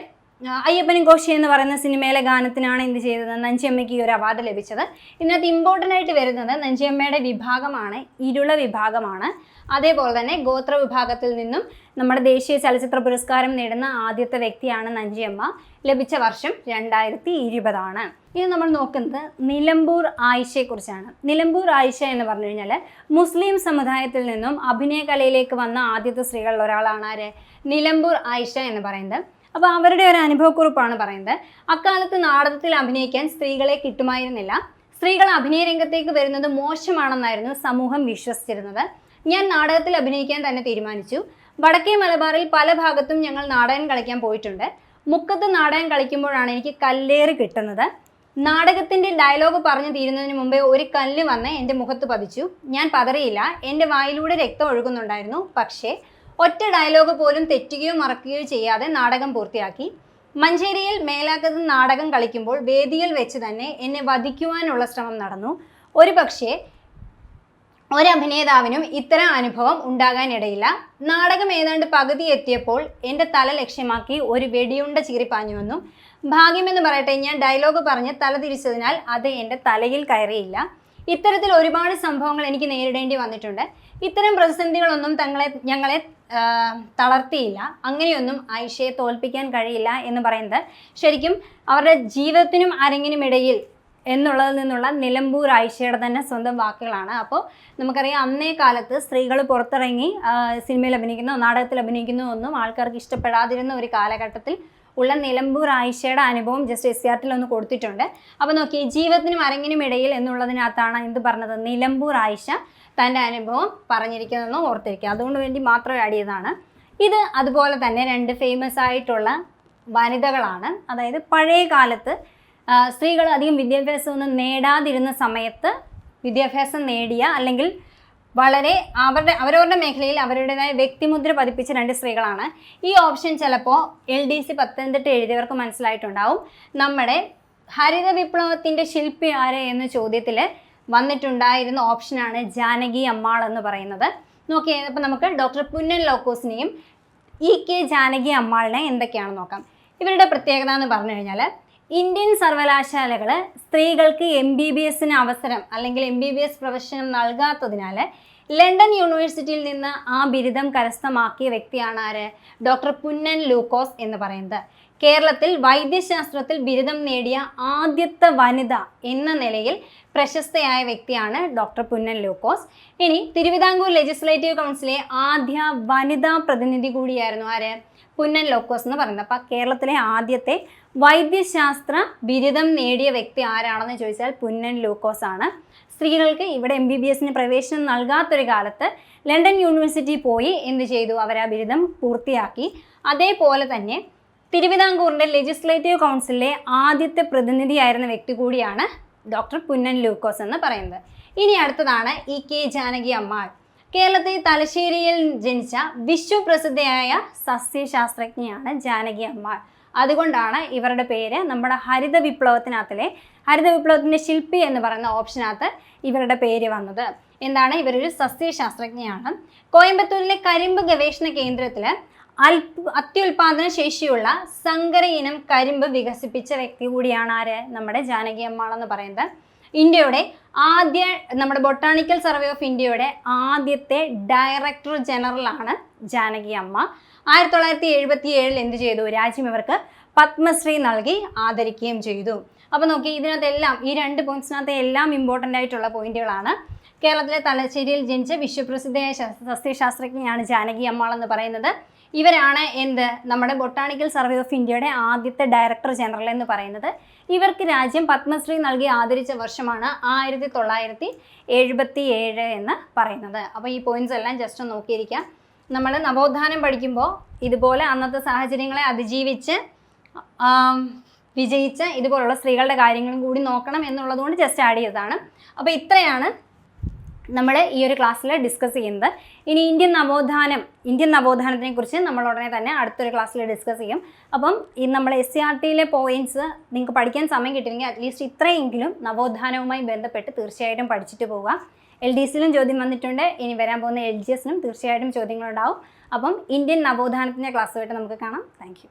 അയ്യപ്പനും കോശി എന്ന് പറയുന്ന സിനിമയിലെ ഗാനത്തിനാണ് എന്ത് ചെയ്തത്? നഞ്ചിയമ്മയ്ക്ക് ഈ ഒരു അവാർഡ് ലഭിച്ചത്. ഇതിനകത്ത് ഇമ്പോർട്ടൻ്റ് ആയിട്ട് വരുന്നത് നഞ്ചിയമ്മയുടെ വിഭാഗമാണ്, ഇരുള വിഭാഗമാണ്. അതേപോലെ തന്നെ ഗോത്ര വിഭാഗത്തിൽ നിന്നും നമ്മുടെ ദേശീയ ചലച്ചിത്ര പുരസ്കാരം നേടുന്ന ആദ്യത്തെ വ്യക്തിയാണ് നഞ്ചിയമ്മ. ലഭിച്ച വർഷം 2020. ഇനി നമ്മൾ നോക്കുന്നത് നിലമ്പൂർ ആയിഷയെക്കുറിച്ചാണ്. നിലമ്പൂർ ആയിഷ എന്ന് പറഞ്ഞു കഴിഞ്ഞാൽ മുസ്ലിം സമുദായത്തിൽ നിന്നും അഭിനയ കലയിലേക്ക് വന്ന ആദ്യത്തെ സ്ത്രീകളിൽ ഒരാളാണ് ആര്? നിലമ്പൂർ ആയിഷ എന്ന് പറയുന്നത്. അപ്പോൾ അവരുടെ ഒരു അനുഭവക്കുറിപ്പാണ് പറയുന്നത്. അക്കാലത്ത് നാടകത്തിൽ അഭിനയിക്കാൻ സ്ത്രീകളെ കിട്ടുമായിരുന്നില്ല. സ്ത്രീകൾ അഭിനയ രംഗത്തേക്ക് വരുന്നത് മോശമാണെന്നായിരുന്നു സമൂഹം വിശ്വസിച്ചിരുന്നത്. ഞാൻ നാടകത്തിൽ അഭിനയിക്കാൻ തന്നെ തീരുമാനിച്ചു. വടക്കേ മലബാറിൽ പല ഭാഗത്തും ഞങ്ങൾ നാടകം കളിക്കാൻ പോയിട്ടുണ്ട്. മുക്കത്ത് നാടകം കളിക്കുമ്പോഴാണ് എനിക്ക് കല്ലേറ് കിട്ടുന്നത്. നാടകത്തിൻ്റെ ഡയലോഗ് പറഞ്ഞു തീരുന്നതിന് മുമ്പേ ഒരു കല്ല് വന്ന് എൻ്റെ മുഖത്ത് പതിച്ചു. ഞാൻ പതറിയില്ല. എൻ്റെ വായിലൂടെ രക്തം ഒഴുകുന്നുണ്ടായിരുന്നു. പക്ഷേ ഒറ്റ ഡയലോഗ് പോലും തെറ്റുകയോ മറക്കുകയോ ചെയ്യാതെ നാടകം പൂർത്തിയാക്കി. മഞ്ചേരിയിൽ മേലാക്കത്ത് നാടകം കളിക്കുമ്പോൾ വേദിയിൽ വെച്ച് തന്നെ എന്നെ വധിക്കുവാനുള്ള ശ്രമം നടന്നു. ഒരുപക്ഷെ ഒരഭിനേതാവിനും ഇത്തരം അനുഭവം ഉണ്ടാകാനിടയില്ല. നാടകം ഏതാണ്ട് പകുതി എത്തിയപ്പോൾ എൻ്റെ തല ലക്ഷ്യമാക്കി ഒരു വെടിയുണ്ട ചീറിപ്പാഞ്ഞുവെന്നും ഭാഗ്യമെന്ന് പറയട്ടെ, ഞാൻ ഡയലോഗ് പറഞ്ഞ് തല തിരിച്ചതിനാൽ അത് എൻ്റെ തലയിൽ കയറിയില്ല. ഇത്തരത്തിൽ ഒരുപാട് സംഭവങ്ങൾ എനിക്ക് നേരിടേണ്ടി വന്നിട്ടുണ്ട്. ഇത്തരം പ്രതിസന്ധികളൊന്നും ഞങ്ങളെ തളർത്തിയില്ല. അങ്ങനെയൊന്നും ആയിഷയെ തോൽപ്പിക്കാൻ കഴിയില്ല എന്ന് പറയുന്നത് ശരിക്കും അവരുടെ ജീവിതത്തിനും അരങ്ങിനും ഇടയിൽ എന്നുള്ളതിൽ നിന്നുള്ള നിലമ്പൂർ ആയിഷയുടെ തന്നെ സ്വന്തം വാക്കുകളാണ്. അപ്പോൾ നമുക്കറിയാം, അന്നേ കാലത്ത് സ്ത്രീകൾ പുറത്തിറങ്ങി സിനിമയിൽ അഭിനയിക്കുന്നോ നാടകത്തിൽ അഭിനയിക്കുന്നോ ഒന്നും ആൾക്കാർക്ക് ഇഷ്ടപ്പെടാതിരുന്ന ഒരു കാലഘട്ടത്തിൽ ഉള്ള നിലമ്പൂർ ആയിഷയുടെ അനുഭവം ജസ്റ്റ് SCRT ഒന്ന് കൊടുത്തിട്ടുണ്ട്. അപ്പോൾ നോക്കി, ജീവിതത്തിനും അരങ്ങിനും ഇടയിൽ എന്നുള്ളതിനകത്താണ് എന്ത് പറഞ്ഞത്, നിലമ്പൂർ ആയിഷ തൻ്റെ അനുഭവം പറഞ്ഞിരിക്കുന്നതെന്ന് ഓർത്തിരിക്കുക. അതുകൊണ്ട് വേണ്ടി മാത്രം ആഡ് ചെയ്തതാണ് ഇത്. അതുപോലെ തന്നെ 2 ഫേമസ് ആയിട്ടുള്ള വനിതകളാണ്. അതായത് പഴയ കാലത്ത് സ്ത്രീകൾ അധികം വിദ്യാഭ്യാസമൊന്നും നേടാതിരുന്ന സമയത്ത് വിദ്യാഭ്യാസം നേടിയ, അല്ലെങ്കിൽ വളരെ അവരവരുടെ മേഖലയിൽ അവരുടേതായ വ്യക്തിമുദ്ര പതിപ്പിച്ച 2 സ്ത്രീകളാണ്. ഈ ഓപ്ഷൻ ചിലപ്പോൾ LDC പത്തനംതിട്ട എഴുതിയവർക്ക് മനസ്സിലായിട്ടുണ്ടാവും. നമ്മുടെ ഹരിത വിപ്ലവത്തിൻ്റെ ശില്പി ആര് എന്ന ചോദ്യത്തിൽ വന്നിട്ടുണ്ടായിരുന്ന ഓപ്ഷനാണ് ജാനകി അമ്മാൾ എന്ന് പറയുന്നത്. നോക്കിയേ, അപ്പോൾ നമുക്ക് ഡോക്ടർ പുന്നൻ ലൂക്കോസിനെയും EK ജാനകി അമ്മാളിനെ എന്തൊക്കെയാണെന്ന് നോക്കാം. ഇവരുടെ പ്രത്യേകത എന്ന് പറഞ്ഞു കഴിഞ്ഞാൽ, ഇന്ത്യൻ സർവകലാശാലകൾ സ്ത്രീകൾക്ക് MBBSന് അവസരം അല്ലെങ്കിൽ MBBS പ്രൊഫഷൻ നൽകാത്തതിനാൽ ലണ്ടൻ യൂണിവേഴ്സിറ്റിയിൽ നിന്ന് ആ ബിരുദം കരസ്ഥമാക്കിയ വ്യക്തിയാണ് ആര്, ഡോക്ടർ പുന്നൻ ലൂക്കോസ് എന്ന് പറയുന്നത്. കേരളത്തിൽ വൈദ്യശാസ്ത്രത്തിൽ ബിരുദം നേടിയ ആദ്യത്തെ വനിത എന്ന നിലയിൽ പ്രശസ്തയായ വ്യക്തിയാണ് ഡോക്ടർ പുന്നൻ ലൂക്കോസ്. ഇനി തിരുവിതാംകൂർ ലെജിസ്ലേറ്റീവ് കൗൺസിലെ ആദ്യ വനിതാ പ്രതിനിധി കൂടിയായിരുന്നു ആര്, പുന്നൻ ലൂക്കോസ് എന്ന് പറയുന്നത്. അപ്പോൾ കേരളത്തിലെ ആദ്യത്തെ വൈദ്യശാസ്ത്ര ബിരുദം നേടിയ വ്യക്തി ആരാണെന്ന് ചോദിച്ചാൽ പുന്നൻ ലൂക്കോസ് ആണ്. സ്ത്രീകൾക്ക് ഇവിടെ MBBSന് പ്രവേശനം നൽകാത്തൊരു കാലത്ത് ലണ്ടൻ യൂണിവേഴ്സിറ്റി പോയി എന്ത് ചെയ്തു, അവർ ആ ബിരുദം പൂർത്തിയാക്കി. അതേപോലെ തന്നെ തിരുവിതാംകൂറിൻ്റെ ലെജിസ്ലേറ്റീവ് കൗൺസിലിലെ ആദ്യത്തെ പ്രതിനിധിയായിരുന്ന വ്യക്തി കൂടിയാണ് ഡോക്ടർ പുന്നൻ ലൂക്കോസ് എന്ന് പറയുന്നത്. ഇനി അടുത്തതാണ് EK ജാനകി അമ്മാൾ. കേരളത്തിൽ തലശ്ശേരിയിൽ ജനിച്ച വിശ്വപ്രസിദ്ധയായ സസ്യശാസ്ത്രജ്ഞയാണ് ജാനകി അമ്മാൾ. അതുകൊണ്ടാണ് ഇവരുടെ പേര് നമ്മുടെ ഹരിത വിപ്ലവത്തിൻ്റെ ശില്പി എന്ന് പറയുന്ന ഓപ്ഷനകത്ത് ഇവരുടെ പേര് വന്നത്. എന്താണ്, ഇവരൊരു സസ്യശാസ്ത്രജ്ഞയാണ്. കോയമ്പത്തൂരിലെ കരിമ്പ് ഗവേഷണ കേന്ദ്രത്തിൽ അത്യുൽപാദന ശേഷിയുള്ള സങ്കര ഇനം കരിമ്പ് വികസിപ്പിച്ച വ്യക്തി കൂടിയാണ് ആര്, നമ്മുടെ ജാനകി അമ്മാൾ എന്ന് പറയുന്നത്. നമ്മുടെ ബൊട്ടാണിക്കൽ സർവേ ഓഫ് ഇന്ത്യയുടെ ആദ്യത്തെ ഡയറക്ടർ ജനറലാണ് ജാനകി അമ്മ. 1977 എന്ത് ചെയ്തു, രാജ്യം ഇവർക്ക് പത്മശ്രീ നൽകി ആദരിക്കുകയും ചെയ്തു. അപ്പോൾ നോക്കി, ഇതിനകത്തെല്ലാം ഈ 2 പോയിന്റ്സിനകത്ത് എല്ലാം ഇമ്പോർട്ടൻ്റ് ആയിട്ടുള്ള പോയിന്റുകളാണ്. കേരളത്തിലെ തലശ്ശേരിയിൽ ജനിച്ച വിശ്വപ്രസിദ്ധയായ സസ്യശാസ്ത്രജ്ഞയാണ് ജാനകി അമ്മാൾ എന്ന് പറയുന്നത്. ഇവരാണ് നമ്മുടെ ബൊട്ടാണിക്കൽ സർവേ ഓഫ് ഇന്ത്യയുടെ ആദ്യത്തെ ഡയറക്ടർ ജനറൽ എന്ന് പറയുന്നത്. ഇവർക്ക് രാജ്യം പത്മശ്രീ നൽകി ആദരിച്ച വർഷമാണ് 1977 എന്ന് പറയുന്നത്. അപ്പോൾ ഈ പോയിന്റ്സ് എല്ലാം ജസ്റ്റ് നോക്കിയിരിക്കാം. നമ്മൾ നവോത്ഥാനം പഠിക്കുമ്പോൾ ഇതുപോലെ അന്നത്തെ സാഹചര്യങ്ങളെ അതിജീവിച്ച് വിജയിച്ച ഇതുപോലുള്ള സ്ത്രീകളുടെ കാര്യങ്ങളും കൂടി നോക്കണം എന്നുള്ളതുകൊണ്ട് ജസ്റ്റ് ആഡ് ചെയ്തതാണ്. അപ്പോൾ ഇത്രയാണ് നമ്മൾ ഈ ഒരു ക്ലാസ്സിൽ ഡിസ്കസ് ചെയ്യുന്നത്. ഇനി ഇന്ത്യൻ നവോത്ഥാനത്തിനെ കുറിച്ച് നമ്മൾ ഉടനെ തന്നെ അടുത്തൊരു ക്ലാസ്സിൽ ഡിസ്കസ് ചെയ്യും. അപ്പം ഈ നമ്മൾ SCRTയിലെ പോയിന്റ്സ് നിങ്ങൾക്ക് പഠിക്കാൻ സമയം കിട്ടില്ലെങ്കിൽ അറ്റ്ലീസ്റ്റ് ഇത്രയെങ്കിലും നവോത്ഥാനവുമായി ബന്ധപ്പെട്ട് തീർച്ചയായിട്ടും പഠിച്ചിട്ട് പോവുക. LDCയിലും ചോദ്യം വന്നിട്ടുണ്ട്. ഇനി വരാൻ പോകുന്ന LGSനും തീർച്ചയായിട്ടും ചോദ്യങ്ങളുണ്ടാവും. അപ്പം ഇന്ത്യൻ നവോത്ഥാനത്തിൻ്റെ ക്ലാസ്സുമായിട്ട് നമുക്ക് കാണാം. Thank you.